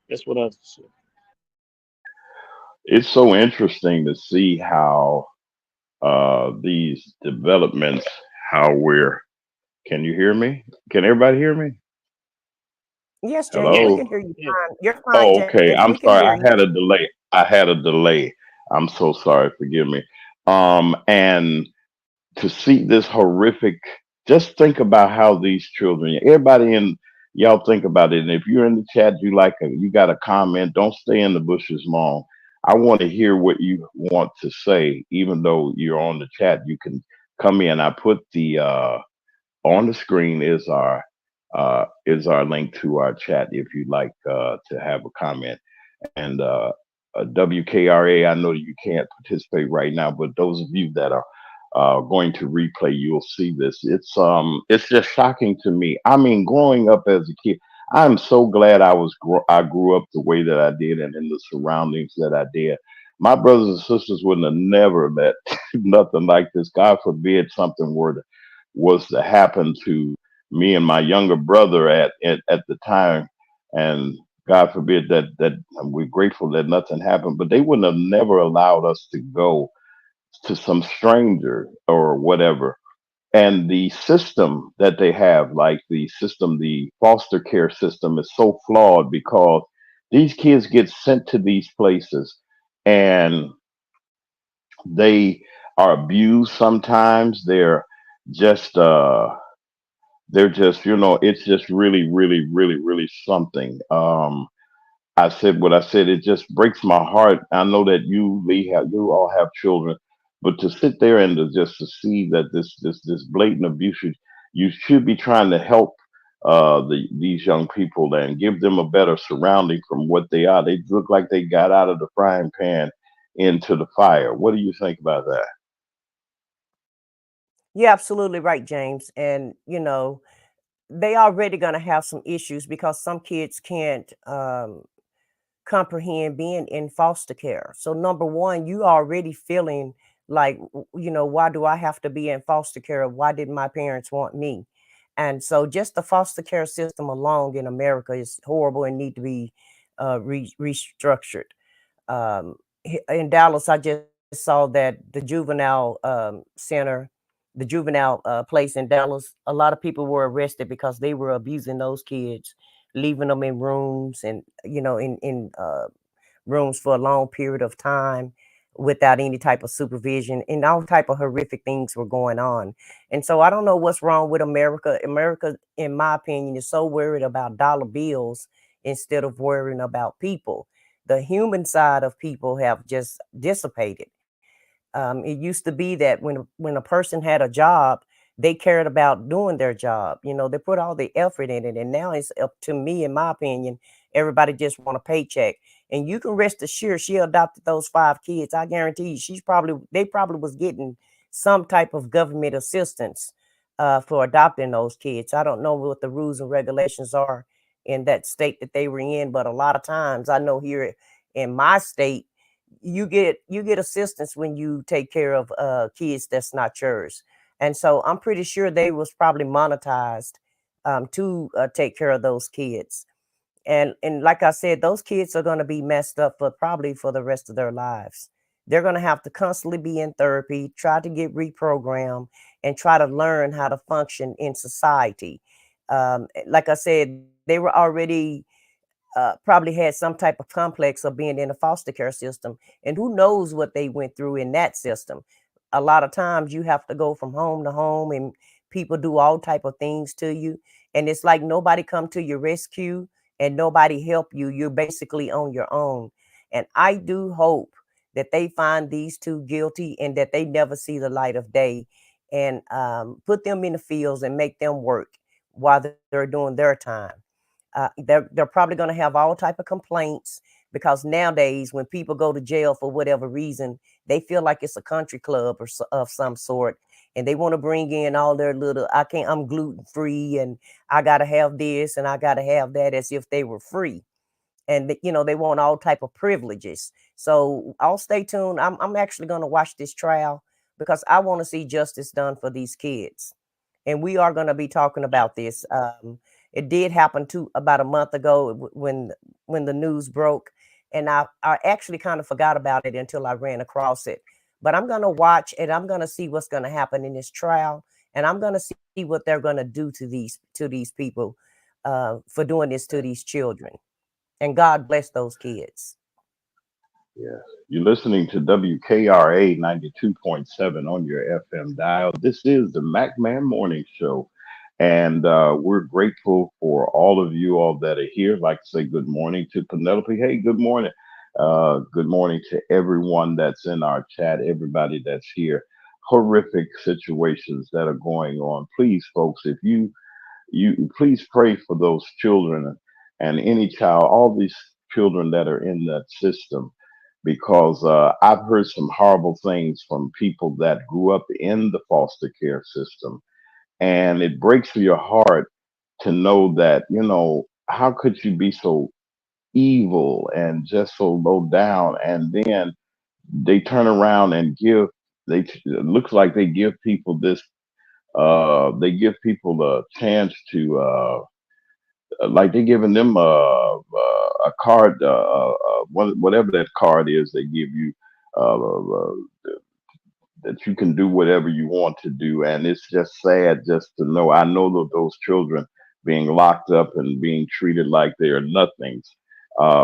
That's what I say.
It's so interesting to see how these developments, how we're. Can you hear me? Can everybody hear me?
Yes, James, we
Yeah,
can
Hello.
hear you
yeah.
fine. You're fine,
Oh, okay.
James.
I'm
We can
sorry.
hear
I
you.
had a delay. I'm so sorry. Forgive me. And to see this horrific, just think about how these children, everybody in, y'all think about it. And if you're in the chat, you got a comment, don't stay in the bushes long. I want to hear what you want to say, even though you're on the chat, you can come in. I put on the screen is our link to our chat if you'd like to have a comment. And WKRA, I know you can't participate right now, but those of you that are going to replay, you'll see this. It's just shocking to me. I mean, growing up as a kid, I'm so glad I grew up the way that I did and in the surroundings that I did. My brothers and sisters wouldn't have never let nothing like this. God forbid something was to happen to me and my younger brother at the time, and God forbid that we're grateful that nothing happened, but they wouldn't have never allowed us to go to some stranger or whatever. And the system that they have, like the foster care system, is so flawed because these kids get sent to these places and they are abused sometimes. Just they're just it's just really really really really something. I said what I said. It just breaks my heart. I know that you all have children, but to sit there and to see that this blatant abuse, you should be trying to help these young people and give them a better surrounding from what they are. They look like they got out of the frying pan into the fire. What do you think about that?
You're absolutely right, James. And they already gonna have some issues because some kids can't comprehend being in foster care. So number one, you already feeling like, why do I have to be in foster care? Why didn't my parents want me? And so just the foster care system alone in America is horrible and need to be restructured. In Dallas, I just saw that the juvenile center, the juvenile place in Dallas, a lot of people were arrested because they were abusing those kids, leaving them in rooms and in rooms for a long period of time without any type of supervision, and all type of horrific things were going on. And so I don't know what's wrong with America. America, in my opinion, is so worried about dollar bills instead of worrying about people. The human side of people have just dissipated. It used to be that when a person had a job, they cared about doing their job. They put all the effort in it, and now it's up to me, in my opinion. Everybody just want a paycheck, And you can rest assured she adopted those 5 kids. I guarantee you, they probably was getting some type of government assistance for adopting those kids. I don't know what the rules and regulations are in that state that they were in, but a lot of times I know here in my state, you get assistance when you take care of kids that's not yours. And so I'm pretty sure they was probably monetized to take care of those kids. And like I said, those kids are going to be messed up for probably for the rest of their lives. They're going to have to constantly be in therapy, try to get reprogrammed, and try to learn how to function in society. Like I said, they were already probably had some type of complex of being in the foster care system, and who knows what they went through in that system. A lot of times you have to go from home to home, and people do all type of things to you, and it's like nobody come to your rescue and nobody help you. You're basically on your own. And I do hope that they find these 2 guilty and that they never see the light of day, and put them in the fields and make them work while they're doing their time. They're probably going to have all type of complaints, because nowadays when people go to jail for whatever reason, they feel like it's a country club of some sort, and they want to bring in all their little, I'm gluten free and I got to have this and I got to have that, as if they were free. And they want all type of privileges. So I'll stay tuned. I'm actually going to watch this trial, because I want to see justice done for these kids. And we are going to be talking about this. It did happen about a month ago when the news broke, and I actually kind of forgot about it until I ran across it. But I'm going to watch, and I'm going to see what's going to happen in this trial, and I'm going to see what they're going to do to these people for doing this to these children. And God bless those kids.
Yeah. You're listening to WKRA 92.7 on your FM dial. This is the MacMan Morning Show. And we're grateful for all of you all that are here. I'd like to say good morning to Penelope. Hey, good morning. Good morning to everyone that's in our chat, everybody that's here. Horrific situations that are going on. Please, folks, if you please pray for those children and any child, all these children that are in that system, because I've heard some horrible things from people that grew up in the foster care system, and it breaks your heart to know that, how could you be so evil and just so low down, and then they turn around and it looks like they give people this they give people a chance to like they're giving them a card, whatever that card is they give you, that you can do whatever you want to do. And it's just sad just to know. I know that those children being locked up and being treated like they are nothings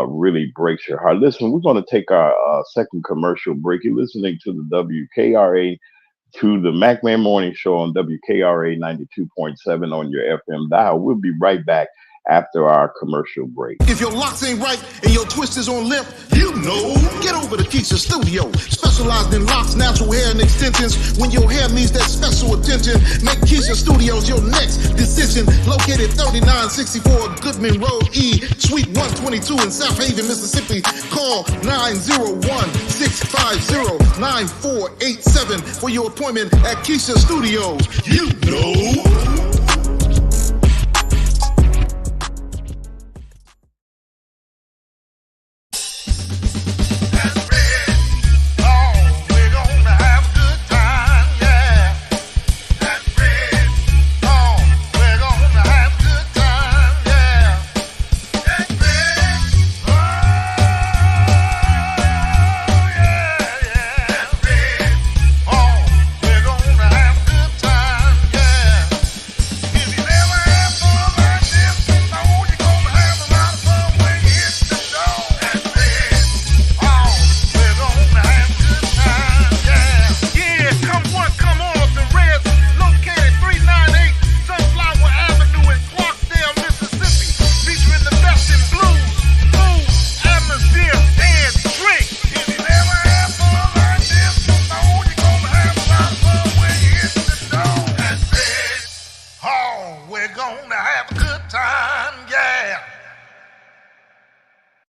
really breaks your heart. Listen, we're going to take our second commercial break. You're listening to the WKRA, to the MacMan Morning Show on WKRA 92.7 on your FM dial. We'll be right back after our commercial break.
If your locks ain't right and your twist is on limp, you know, get over to Keisha Studio. Specialized in locks, natural hair, and extensions. When your hair needs that special attention, make Keisha Studios your next decision. Located 3964 Goodman Road E, Suite 122 in South Haven, Mississippi. Call 901-650-9487 for your appointment at Keisha Studios. You know.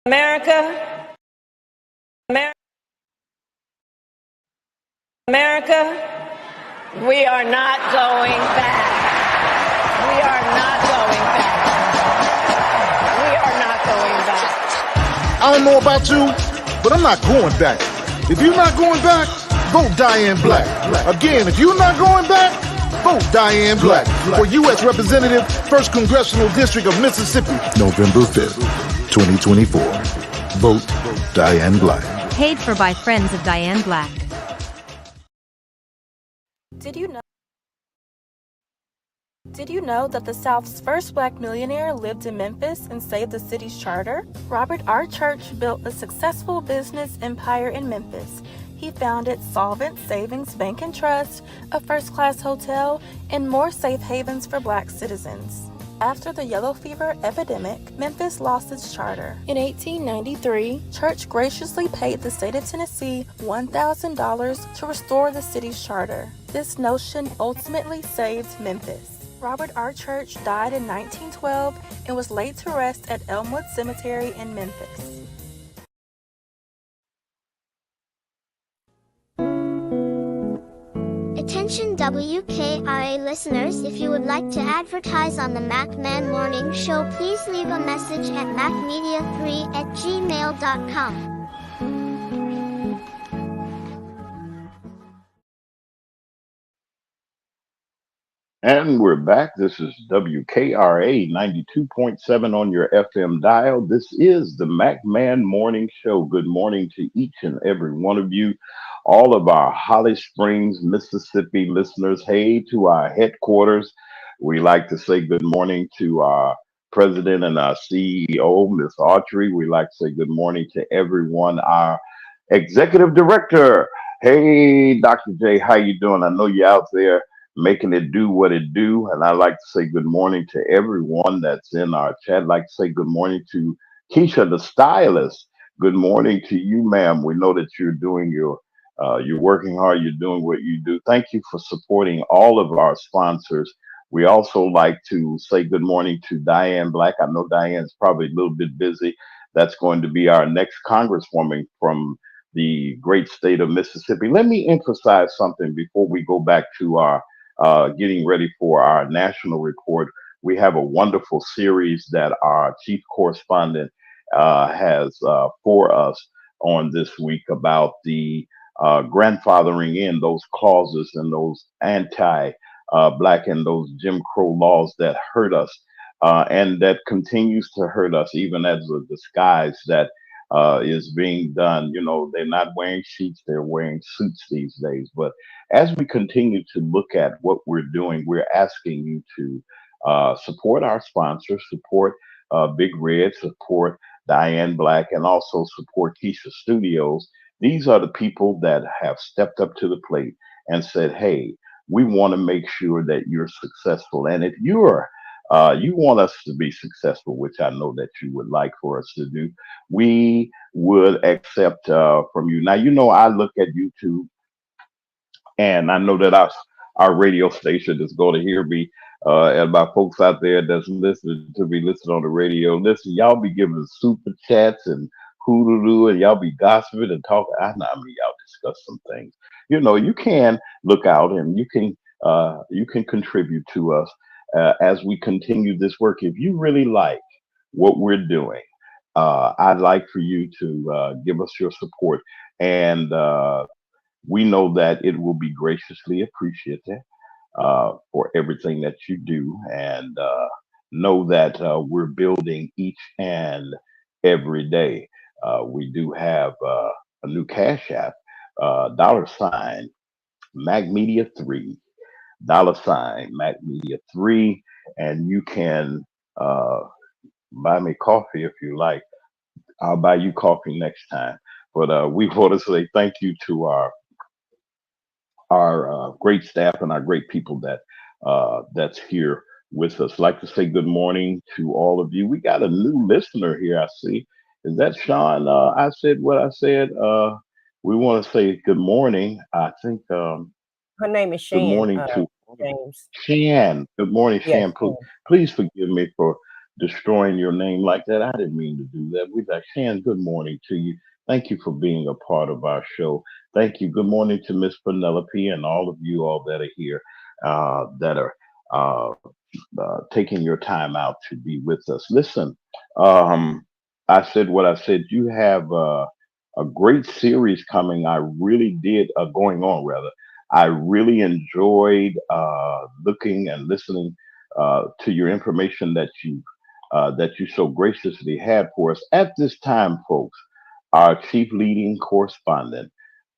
America, America, we are not going back. We are not going back. We are not going back.
I don't know about you, but I'm not going back. If you're not going back, vote Diane Black. Again, if you're not going back, vote Diane Black for U.S. Representative, 1st Congressional District of Mississippi, November 5th, 2024. Vote Diane Black.
Paid for by friends of Diane Black.
Did you know that the South's first black millionaire lived in Memphis and saved the city's charter? Robert R. Church built a successful business empire in Memphis. He founded Solvent Savings Bank and Trust, a first-class hotel, and more safe havens for black citizens. After the yellow fever epidemic, Memphis lost its charter. In 1893, Church graciously paid the state of Tennessee $1,000 to restore the city's charter. This notion ultimately saved Memphis. Robert R. Church died in 1912 and was laid to rest at Elmwood Cemetery in Memphis.
Attention WKRA listeners, if you would like to advertise on the MacMan Morning Show, please leave a message at macmedia3@gmail.com.
And we're back. This is WKRA 92.7 on your FM dial. This is the MacMan Morning Show. Good morning to each and every one of you, all of our Holly Springs, Mississippi listeners. Hey, to our headquarters. We like to say good morning to our president and our CEO, Miss Autry. We like to say good morning to everyone. Our executive director. Hey, Dr. J, how you doing? I know you're out there making it do what it do. And I'd like to say good morning to everyone that's in our chat. I'd like to say good morning to Keisha, the stylist. Good morning to you, ma'am. We know that you're doing you're working hard. You're doing what you do. Thank you for supporting all of our sponsors. We also like to say good morning to Diane Black. I know Diane's probably a little bit busy. That's going to be our next congresswoman from the great state of Mississippi. Let me emphasize something before we go back to our getting ready for our national report. We have a wonderful series that our chief correspondent has for us on this week about the grandfathering in those clauses and those anti-black and those Jim Crow laws that hurt us and that continues to hurt us even as a disguise that is being done. You know, they're not wearing sheets, they're wearing suits these days. But as we continue to look at what we're doing, we're asking you to support our sponsors, support Big Red, support Diane Black, and also support Keisha Studios. These are the people that have stepped up to the plate and said, hey, we want to make sure that you're successful. And if you want us to be successful, which I know that you would like for us to do, we would accept from you. Now, you know, I look at YouTube and I know that our radio station is going to hear me, and my folks out there that's listening to me, listen on the radio. Listen, y'all be giving super chats and hoodoo, and y'all be gossiping and talking. I know, I mean, y'all discuss some things. You know, you can look out and you can contribute to us as we continue this work. If you really like what we're doing, I'd like for you to give us your support and. We know that it will be graciously appreciated for everything that you do, and know that we're building each and every day. We do have a new Cash App, $ Mac Media 3, Mac Media 3, and you can buy me coffee if you like. I'll buy you coffee next time. But we want to say thank you to our great staff and our great people that's here with us. Like to say good morning to all of you. We got a new listener here. I see. Is that Sean? I said what I said. We want to say good morning. I think.
Her name is
Good
Shan,
morning to
James.
Shan. Good morning,
Yes.
Shan. Please forgive me for destroying your name like that. I didn't mean to do that. We like Shan. Good morning to you. Thank you for being a part of our show. Thank you. Good morning to Miss Penelope and all of you all that are here, that are uh, taking your time out to be with us. Listen, um, I said what I said. You have a great series coming. I really did, going on rather. I really enjoyed looking and listening to your information that you so graciously had for us at this time, folks. Our chief leading correspondent.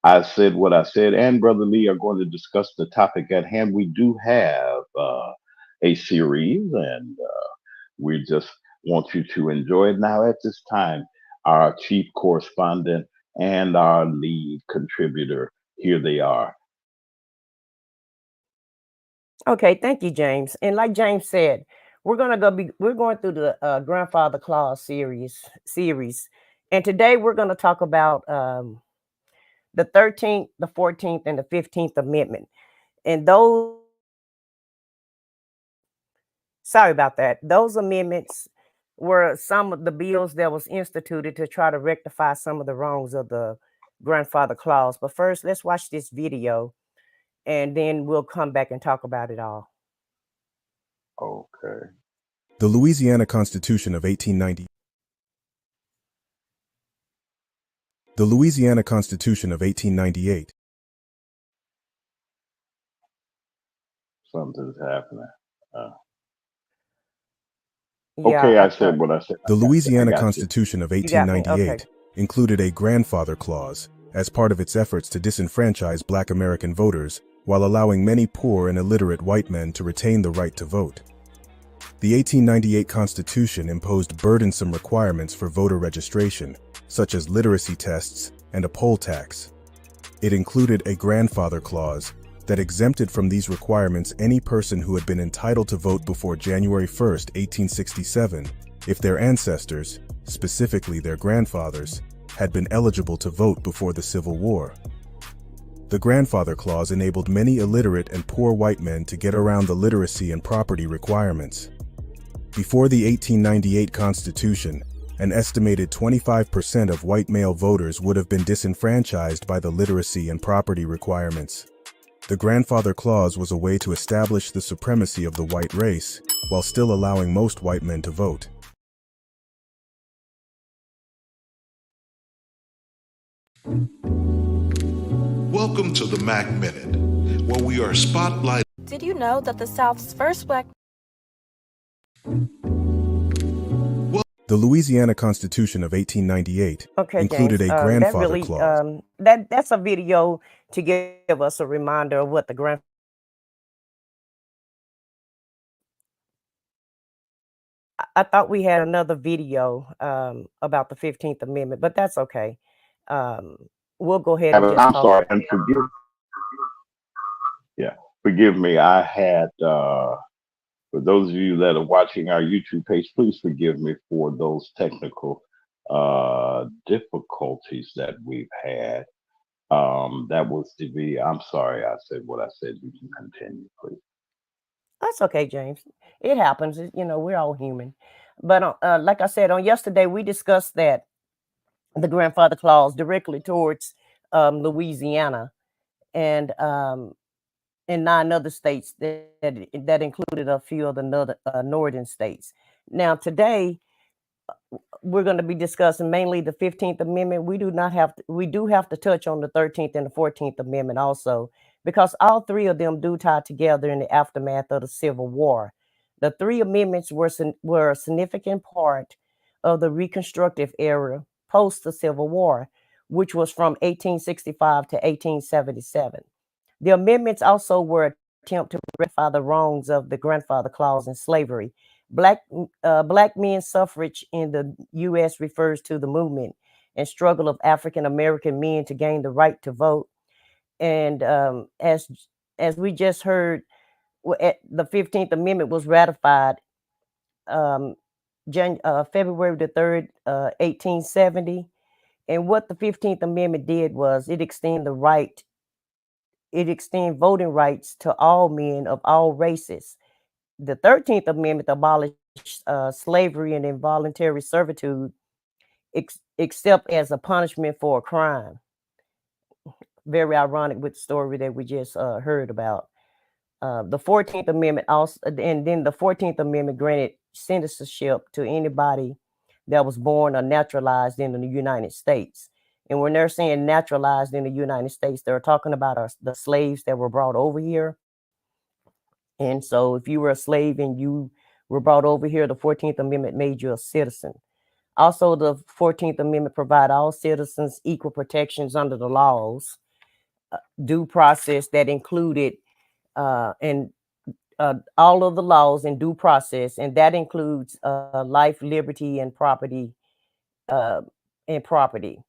I said what I said, and Brother Lee are going to discuss the topic at hand. We do have a series, and we just want you to enjoy it. Now, at this time, our chief correspondent and our lead contributor, here they are.
Okay, thank you, James. And like James said, we're going through the Grandfather Clause series, and today we're going to talk about the 13th, the 14th, and the 15th Amendment. And those, sorry about that, those amendments were some of the bills that was instituted to try to rectify some of the wrongs of the Grandfather Clause. But first, let's watch this video, and then we'll come back and talk about it all.
Okay.
The Louisiana Constitution of 1890. The Louisiana Constitution of 1898.
Something's happening.
Yeah,
okay, I said what I said.
The Louisiana
I got you.
Constitution of
You got me?
1898
Okay.
included a grandfather clause as part of its efforts to disenfranchise Black American voters while allowing many poor and illiterate white men to retain the right to vote. The 1898 Constitution imposed burdensome requirements for voter registration, such as literacy tests and a poll tax. It included a grandfather clause that exempted from these requirements any person who had been entitled to vote before January 1, 1867, if their ancestors, specifically their grandfathers, had been eligible to vote before the Civil War. The grandfather clause enabled many illiterate and poor white men to get around the literacy and property requirements. Before the 1898 Constitution, an estimated 25% of white male voters would have been disenfranchised by the literacy and property requirements. The grandfather clause was a way to establish the supremacy of the white race, while still allowing most white men to vote.
Welcome to the Mac Minute, where we are spotlighting.
Did you know that the South's first black
The Louisiana Constitution of 1898 included
James,
a grandfather clause.
That's a video to give us a reminder of what the I thought we had another video about the 15th Amendment, but that's okay. We'll go ahead and just
I'm
talk.
sorry, and forgive me. I had for those of you that are watching our YouTube page, please forgive me for those technical difficulties that we've had. That was to be. I'm sorry, I said what I said. You can continue, please.
That's okay, James. It happens. You know, we're all human. But like I said, on yesterday, we discussed that the grandfather clause directly towards Louisiana and 9 other states that included a few of the northern states. Now, today, we're going to be discussing mainly the 15th Amendment. We do have to touch on the 13th and the 14th Amendment also, because all three of them do tie together in the aftermath of the Civil War. The three amendments were a significant part of the Reconstructive era post the Civil War, which was from 1865 to 1877. The amendments also were an attempt to rectify the wrongs of the grandfather clause and slavery. Black men's suffrage in the U.S. refers to the movement and struggle of African American men to gain the right to vote. And as we just heard, the 15th Amendment was ratified February the 3rd, 1870. And what the 15th Amendment did was it extended voting rights to all men of all races. The 13th Amendment abolished slavery and involuntary servitude, except as a punishment for a crime. very ironic with the story that we just heard about. The 14th Amendment also, and then the 14th Amendment granted citizenship to anybody that was born or naturalized in the United States. And when they're saying naturalized in the United States, they're talking about the slaves that were brought over here. And so if you were a slave and you were brought over here, the 14th Amendment made you a citizen. Also, the 14th Amendment provide all citizens equal protections under the laws, due process that included and all of the laws and due process, and that includes life, liberty, and property. Uh, and property.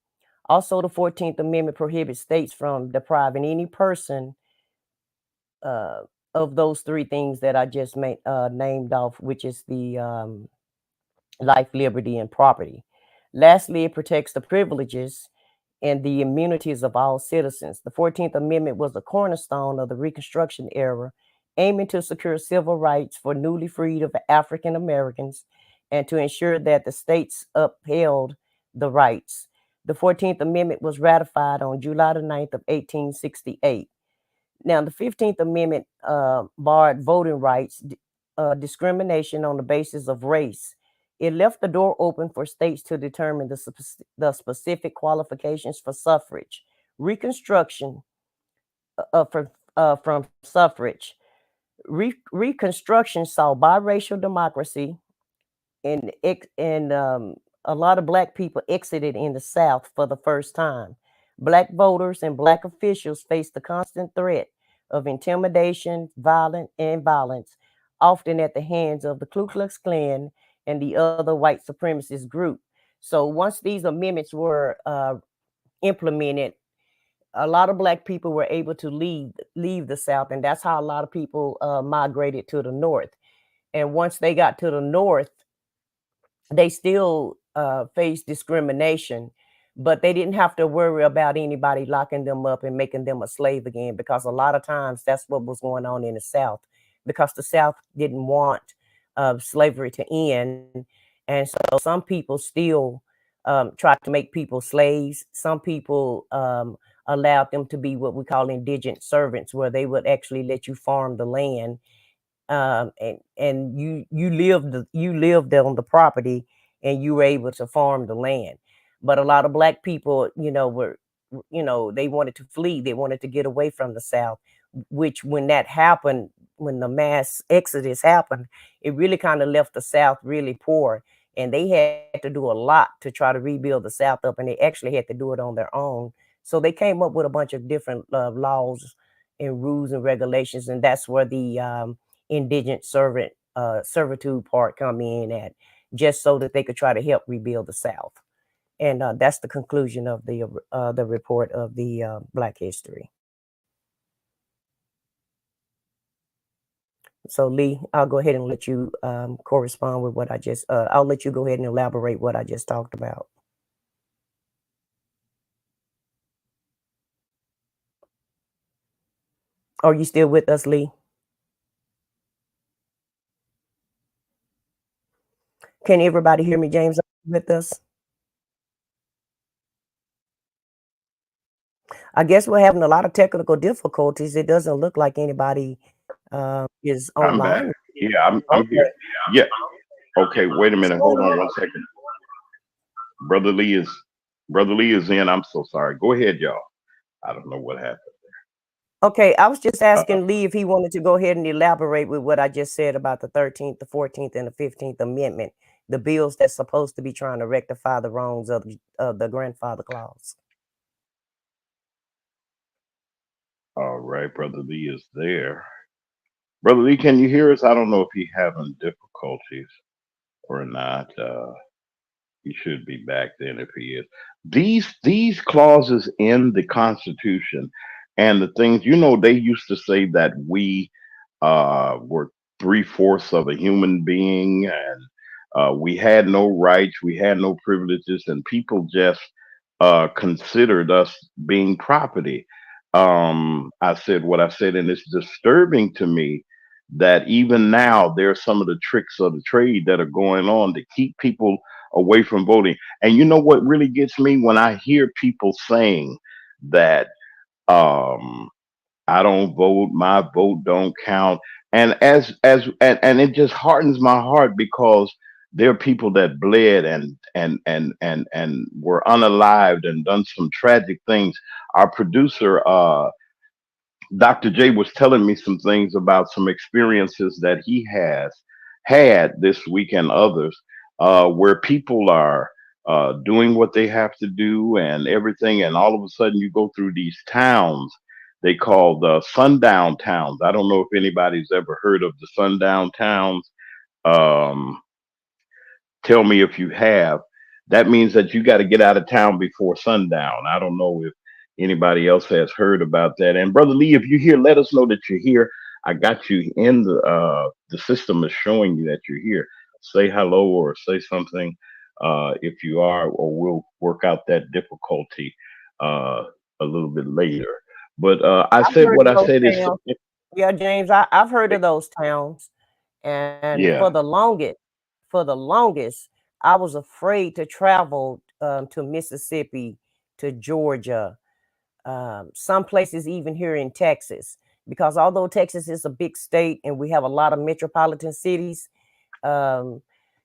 Also, the 14th Amendment prohibits states from depriving any person uh, of those three things that I just named off, which is the life, liberty, and property. Lastly, it protects the privileges and the immunities of all citizens. The 14th Amendment was the cornerstone of the Reconstruction era, aiming to secure civil rights for newly freed of African Americans and to ensure that the states upheld the rights. The 14th Amendment was ratified on July the 9th of 1868. Now, the 15th Amendment barred voting rights, discrimination on the basis of race. It left the door open for states to determine the specific qualifications for suffrage. Reconstruction from suffrage. Reconstruction saw biracial democracy, and a lot of black people exited in the South for the first time. Black voters and black officials faced the constant threat of intimidation, violence, often at the hands of the Ku Klux Klan and the other white supremacist group. So once these amendments were implemented, a lot of black people were able to leave the South, and that's how a lot of people migrated to the North. And once they got to the North, they still face discrimination, but they didn't have to worry about anybody locking them up and making them a slave again, because a lot of times that's what was going on in the South, because the South didn't want slavery to end. And so some people still tried to make people slaves. Some people allowed them to be what we call indigent servants, where they would actually let you farm the land, and you lived on the property, and you were able to farm the land. But a lot of black people, they wanted to flee. They wanted to get away from the South, which when that happened, when the mass exodus happened, it really kind of left the South really poor. And they had to do a lot to try to rebuild the South up, and they actually had to do it on their own. So they came up with a bunch of different laws and rules and regulations, and that's where the indigent servitude part come in at, just so that they could try to help rebuild the South. And that's the conclusion of the report of the Black History. So Lee, I'll go ahead and let you correspond with what I just. I'll let you go ahead and elaborate what I just talked about. Are you still with us, Lee? Can everybody hear me, James? Are you with us? I guess we're having a lot of technical difficulties. It doesn't look like anybody is
I'm back.
online.
Yeah, I'm here. Yeah. Okay, wait a minute. Hold on one second. Brother Lee is in. I'm so sorry. Go ahead, y'all. I don't know what happened.
Okay, I was just asking Lee if he wanted to go ahead and elaborate with what I just said about the 13th, the 14th, and the 15th Amendment, the bills that's supposed to be trying to rectify the wrongs of the grandfather clause.
All right, Brother Lee is there. Brother Lee, can you hear us? I don't know if he's having difficulties or not. He should be back then if he is. These clauses in the Constitution and the things, they used to say that we were three-fourths of a human being, and we had no rights, we had no privileges, and people just considered us being property. I said what I said, and it's disturbing to me that even now there's some of the tricks of the trade that are going on to keep people away from voting. And you know what really gets me when I hear people saying that Um, I don't vote. My vote don't count. And and it just hardens my heart because there are people that bled and were unalived and done some tragic things. Our producer, Dr. J, was telling me some things about some experiences that he has had this week and others, where people are doing what they have to do and everything, and all of a sudden you go through these towns they call the sundown towns. I don't know if anybody's ever heard of the sundown towns. Um, Tell me if you have. That means that you got to get out of town before sundown. I don't know if anybody else has heard about that. And Brother Lee, if you're here, let us know that you're here. I got you in the system is showing you that you're here. Say hello or say something if you are, or we'll work out that difficulty uh, a little bit later. But I
I've
said
heard
what
of
I
those
said is,
towns. Yeah, James, I've heard of those towns. And
yeah,
for the longest, I was afraid to travel to Mississippi, to Georgia, some places even here in Texas, because although Texas is a big state and we have a lot of metropolitan cities, um,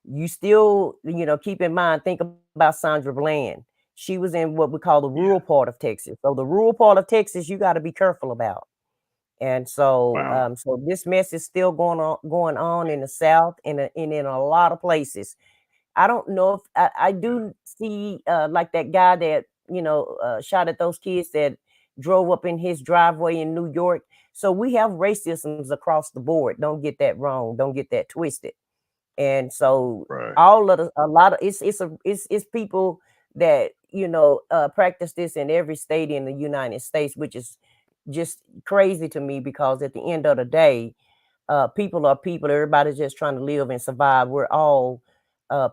you still, keep in mind, think about Sandra Bland. She was in what we call the
yeah,
rural part of Texas. So the rural part of Texas, you got to be careful about. And so,
wow,
so this mess is still going on in the South and in a lot of places. I don't know if I do see like that guy that shot at those kids that drove up in his driveway in New York. So we have racisms across the board. Don't get that wrong. Don't get that twisted. And so
right.
all of a lot of it's people that practice this in every state in the United States, which is just crazy to me because at the end of the day, people are people. Everybody's just trying to live and survive. We're all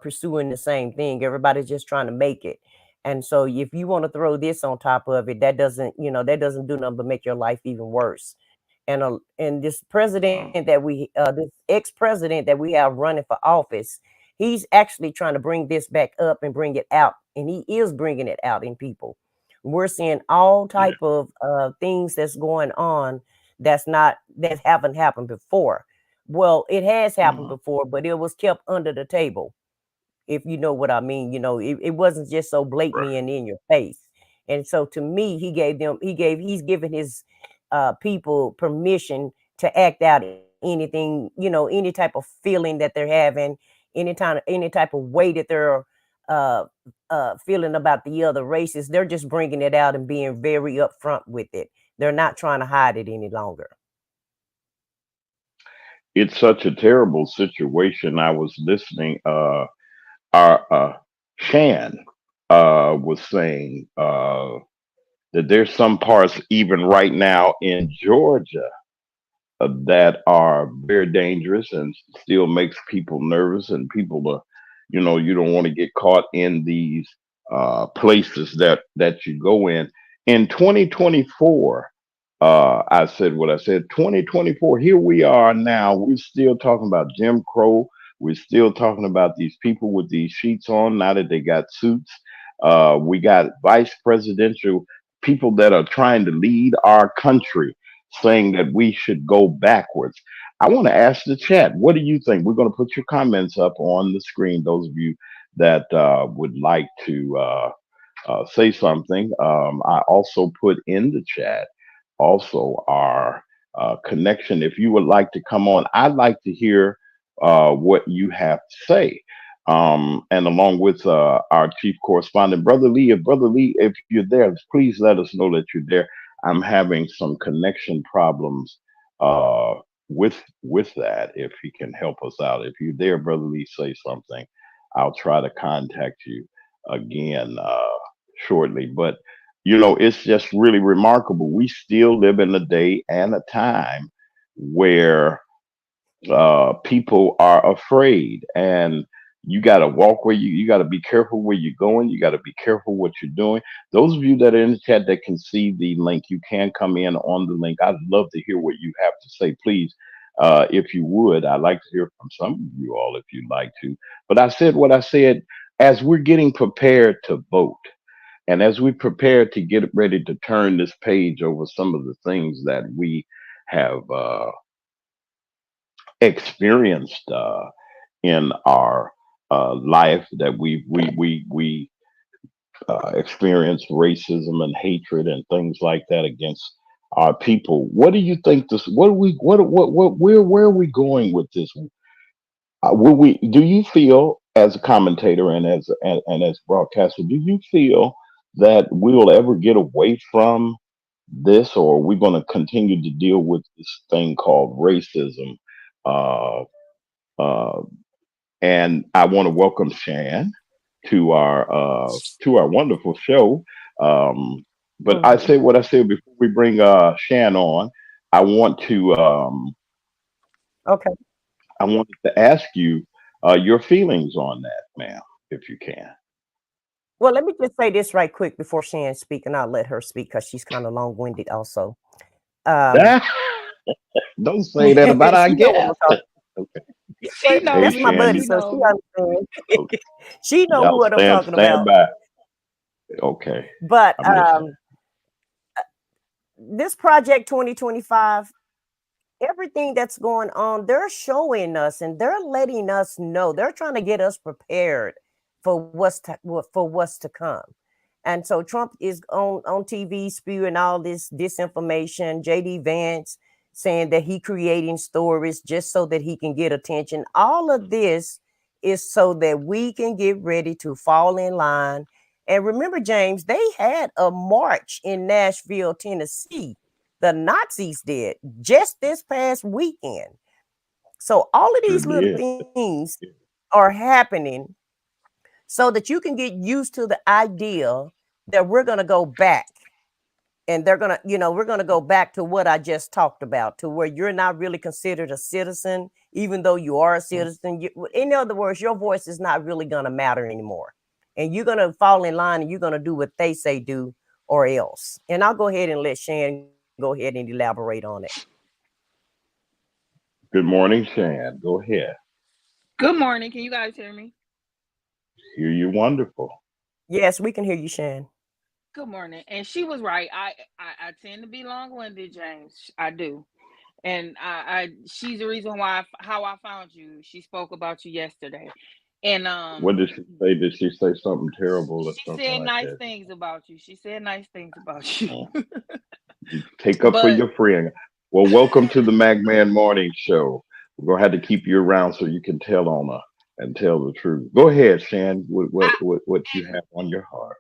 pursuing the same thing. Everybody's just trying to make it. And so if you want to throw this on top of it, that doesn't do nothing but make your life even worse. And this
Wow.
president that this ex-president that we have running for office, he's actually trying to bring this back up and bring it out, and he is bringing it out in people. We're seeing all
Yeah.
type of things that's going on that haven't happened before. Well, it has happened
Uh-huh.
before, but it was kept under the table, if you know what I mean. It wasn't just so blatantly
Right.
and in your face. And so to me, he's given his people permission to act out anything, any type of feeling that they're having, any type of way that they're uh feeling about the other races. They're just bringing it out and being very upfront with it. They're not trying to hide it any longer.
It's such a terrible situation. I was listening. Our Shan was saying that there's some parts even right now in Georgia that are very dangerous and still makes people nervous, and people are, you don't want to get caught in these places that you go in 2024. I said what I said. 2024, here we are now. We're still talking about Jim Crow. We're still talking about these people with these sheets on now that they got suits. We got vice presidential people that are trying to lead our country, saying that we should go backwards. I want to ask the chat, what do you think? We're going to put your comments up on the screen, those of you that would like to say something. I also put in the chat also our connection. If you would like to come on, I'd like to hear what you have to say. And along with our chief correspondent, Brother Lee, if you're there, please let us know that you're there. I'm having some connection problems uh, with that. If he can help us out, if you're there, Brother Lee, say something. I'll try to contact you again shortly. But it's just really remarkable. We still live in a day and a time where people are afraid, and you got to walk where you got to be careful where you're going. You got to be careful what you're doing. Those of you that are in the chat that can see the link, you can come in on the link. I'd love to hear what you have to say. Please, if you would, I'd like to hear from some of you all if you'd like to. But I said what I said. As we're getting prepared to vote, And as we prepare to get ready to turn this page over some of the things that we have experienced in our life, that we experience racism and hatred and things like that against our people. What do you think this? What do we? What? Where are we going with this? Will we? Do you feel, as a commentator and as broadcaster, do you feel that we will ever get away from this, or are we going to continue to deal with this thing called racism? Uh, uh, and I want to welcome Shan to our wonderful show. Um, but I
Mhm.
say what I said before we bring Shan on. I want to
Okay.
I wanted to ask you your feelings on that, ma'am, if you can.
Well, let me just say this right quick before Shan speak, and I'll let her speak because she's kind of long-winded also. Um,
Don't say that about our
she know what I'm
guest.
talking.
Okay.
She
But
Hey,
knows
that's my
me.
Shan,
buddy,
She
you,
so she
knows me.
understands.
okay.
She know
Y'all
what I'm talking
stand
about.
by. Okay,
But
I'm listening.
this project 2025, everything that's going on, they're showing us and they're letting us know. They're trying to get us prepared for what's to come. And so Trump is on TV spewing all this disinformation. JD Vance saying that he creating stories just so that he can get attention. All of this is so that we can get ready to fall in line. And remember, James, they had a march in Nashville, Tennessee. The Nazis did just this past weekend. So all of
Sure
these little
did.
things are happening so that you can get used to the idea that we're going to go back, and they're going to, we're going to go back to what I just talked about, to where you're not really considered a citizen, even though you are a citizen. In other words, your voice is not really going to matter anymore. And you're going to fall in line and you're going to do what they say do or else. And I'll go ahead and let Shan go ahead and elaborate on it.
Good morning, Shan. Go ahead.
Good morning. Can you guys hear me?
Hear you wonderful.
Yes, we can hear you, Shan.
Good morning. And she was right. I tend to be long-winded, James. I do. And she's the reason why how I found you. She spoke about you yesterday. And
What did she say? Did she say something terrible or
she
something
said
like
nice
that?
things about you. She said nice things about you.
Mm. Take up for
But
your friend. Well, welcome to the Magman Morning Show. We're gonna have to keep you around so you can tell on her and tell the truth. Go ahead, Shan.
I
What you
and
have on your heart?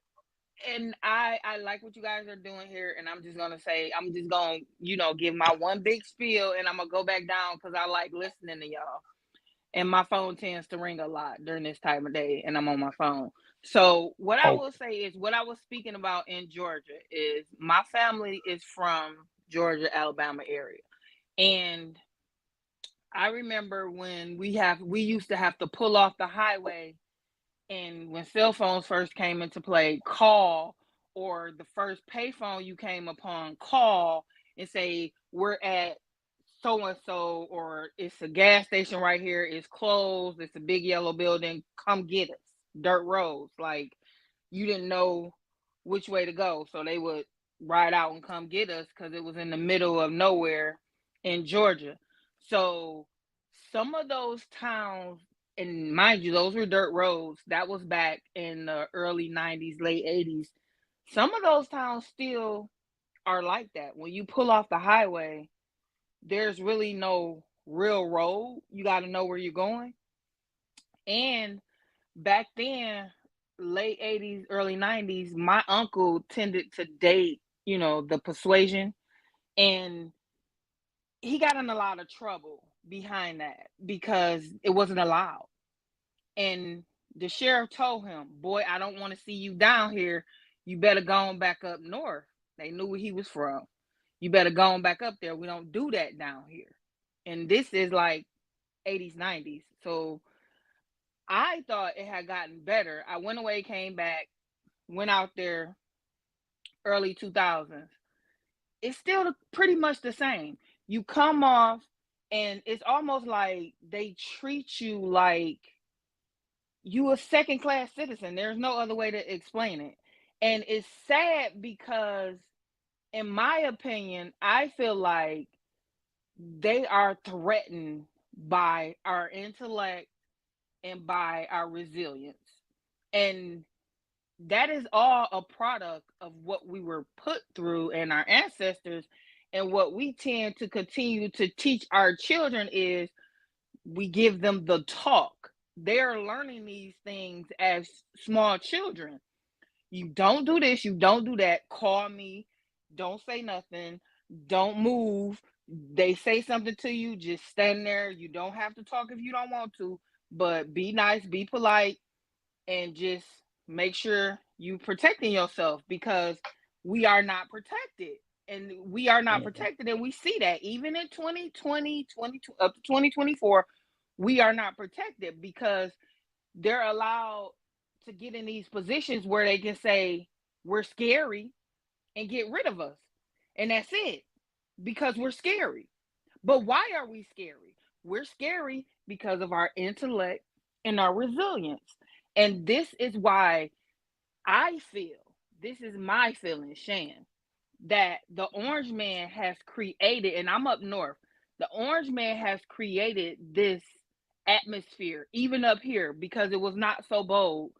I like what you guys are doing here, and I'm just gonna say I'm just gonna give my one big spiel, and I'm gonna go back down because I like listening to y'all. And my phone tends to ring a lot during this time of day, and I'm on my phone. So what I
Oh,
will say is what I was speaking about in Georgia is my family is from Georgia, Alabama area, and I remember when we used to have to pull off the highway, and when cell phones first came into play, call, or the first payphone you came upon, call and say we're at so and so, or it's a gas station right here, it's closed, it's a big yellow building, come get us. Dirt roads, like you didn't know which way to go, so they would ride out and come get us because it was in the middle of nowhere in Georgia. So some of those towns, and mind you, those were dirt roads. That was back in the early 90s, late 80s. Some of those towns still are like that. When you pull off the highway, there's really no real road. You got to know where you're going. And back then, late 80s, early 90s, my uncle tended to date, the persuasion. And he got in a lot of trouble behind that because it wasn't allowed. And the sheriff told him, "Boy, I don't want to see you down here. You better go on back up north." They knew where he was from. "You better go on back up there. We don't do that down here." And this is like 80s, 90s. So I thought it had gotten better. I went away, came back, went out there early 2000s. It's still pretty much the same. You come off, and it's almost like they treat you like you a second class citizen. There's no other way to explain it. And it's sad because, in my opinion, I feel like they are threatened by our intellect and by our resilience. And that is all a product of what we were put through and our ancestors. And what we tend to continue to teach our children is we give them the talk. They're learning these things as small children. You don't do this, you don't do that. Call me, don't say nothing, don't move. They say something to you, just stand there. You don't have to talk if you don't want to, but be nice, be polite, and just make sure you protecting yourself, because we are not protected. And we are not protected, and we see that even in 2020, up to 2024, we are not protected because they're allowed to get in these positions where they can say we're scary and get rid of us. And that's it, because we're scary. But why are we scary? We're scary because of our intellect and our resilience. And this is why I feel, this is my feeling, Shan, that the Orange Man has created, and I'm up north, the Orange Man has created this atmosphere, even up here, because it was not so bold.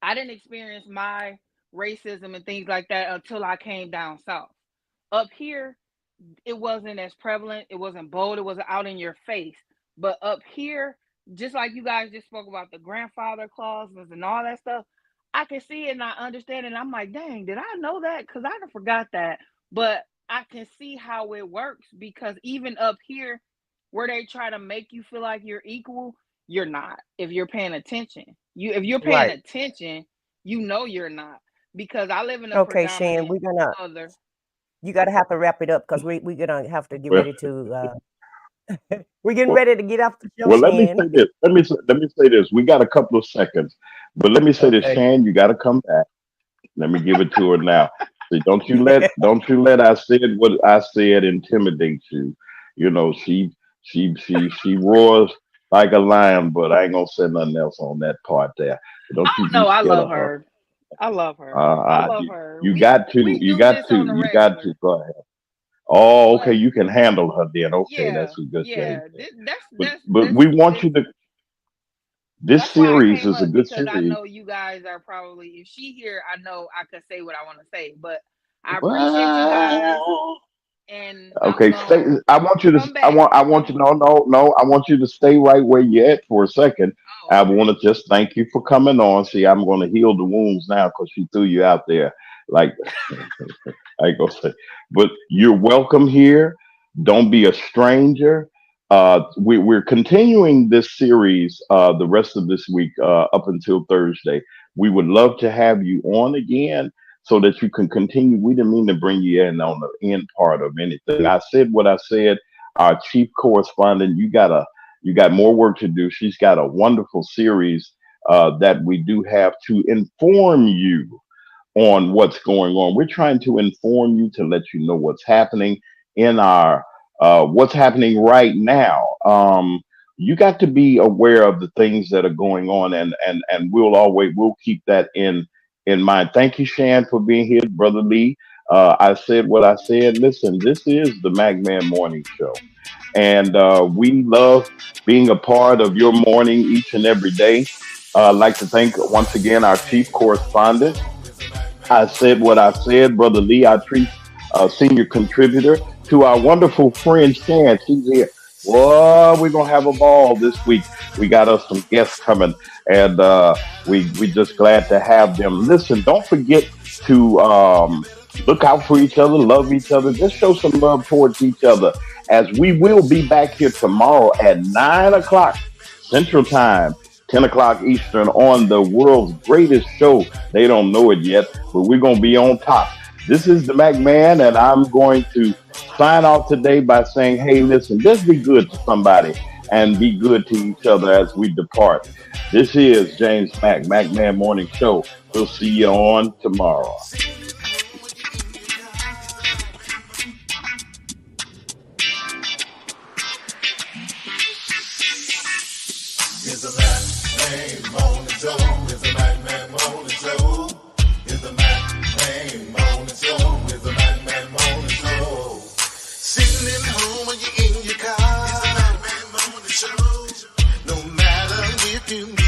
I didn't experience my racism and things like that until I came down south. Up here, it wasn't as prevalent, it wasn't bold, it wasn't out in your face. But up here, just like you guys just spoke about the grandfather clauses and all that stuff, I can see it and I understand it. And I'm like, dang, did I know that? Because I forgot that. But I can see how it works, because even up here, where they try to make you feel like you're equal, you're not. If you're paying attention, if you're paying
Right.
attention, you know you're not. Because I live in a
Okay, Shan,
predominant other.
you gotta have to wrap it up because we're gonna have to get
Well,
ready to we're getting
well,
ready to get off the show,
well, let me
Shan.
say this. Let me say this. We got a couple of seconds, but let me say this,
Okay.
Shan. You got to come back. Let me give it to her now. See, don't you let I said what I said intimidate you. You know, she roars like a lion, but I ain't gonna say nothing else on that part there. Don't you be
No, I
scared
love
of her.
her. I love her. I love her.
You got to,
We do this on the
you got to
regular.
go ahead. Oh, okay,
But
you can handle her then. Okay,
yeah,
that's a good thing.
yeah. That's
But we want
this.
you to. This
That's why I
series
came
is a
up,
good
because I
series.
know you guys are probably, if she here, I know I could say what I want to say. But I appreciate you guys,
Well,
and I'm
okay, stay.
gonna
I want you to.
come back.
I want you. No, no, no. I want you to stay right where you're at for a second.
Oh,
I
okay.
want to just thank you for coming on. See, I'm going to heal the wounds now because she threw you out there. Like I ain't gonna say, but you're welcome here. Don't be a stranger. We're continuing this series the rest of this week up until Thursday. We would love to have you on again so that you can continue. We didn't mean to bring you in on the end part of anything. I said what I said. Our chief correspondent, you got more work to do. She's got a wonderful series that we do have to inform you on what's going on. We're trying to inform you to let you know what's happening in our what's happening right now. You got to be aware of the things that are going on, and we'll keep that in mind. Thank you, Shan, for being here, brother Lee. I said what I said. Listen, this is the Magman Morning Show, and we love being a part of your morning each and every day. I'd like to thank once again our chief correspondent. I said what I said, Brother Lee, our chief senior contributor, to our wonderful friend Shan. She's here. Well, we're gonna have a ball this week. We got us some guests coming, and we just glad to have them. Listen, don't forget to look out for each other, love each other, just show some love towards each other. As we will be back here tomorrow at 9 o'clock Central Time, 10 o'clock Eastern on the world's greatest show. They don't know it yet, but we're going to be on top. This is the Mac Man, and I'm going to sign off today by saying, hey, listen, just be good to somebody and be good to each other as we depart. This is James Mac Man Morning Show. We'll see you on tomorrow.
It's a Mac Man Morning Show. It's a Mac Man Morning Show. It's
American.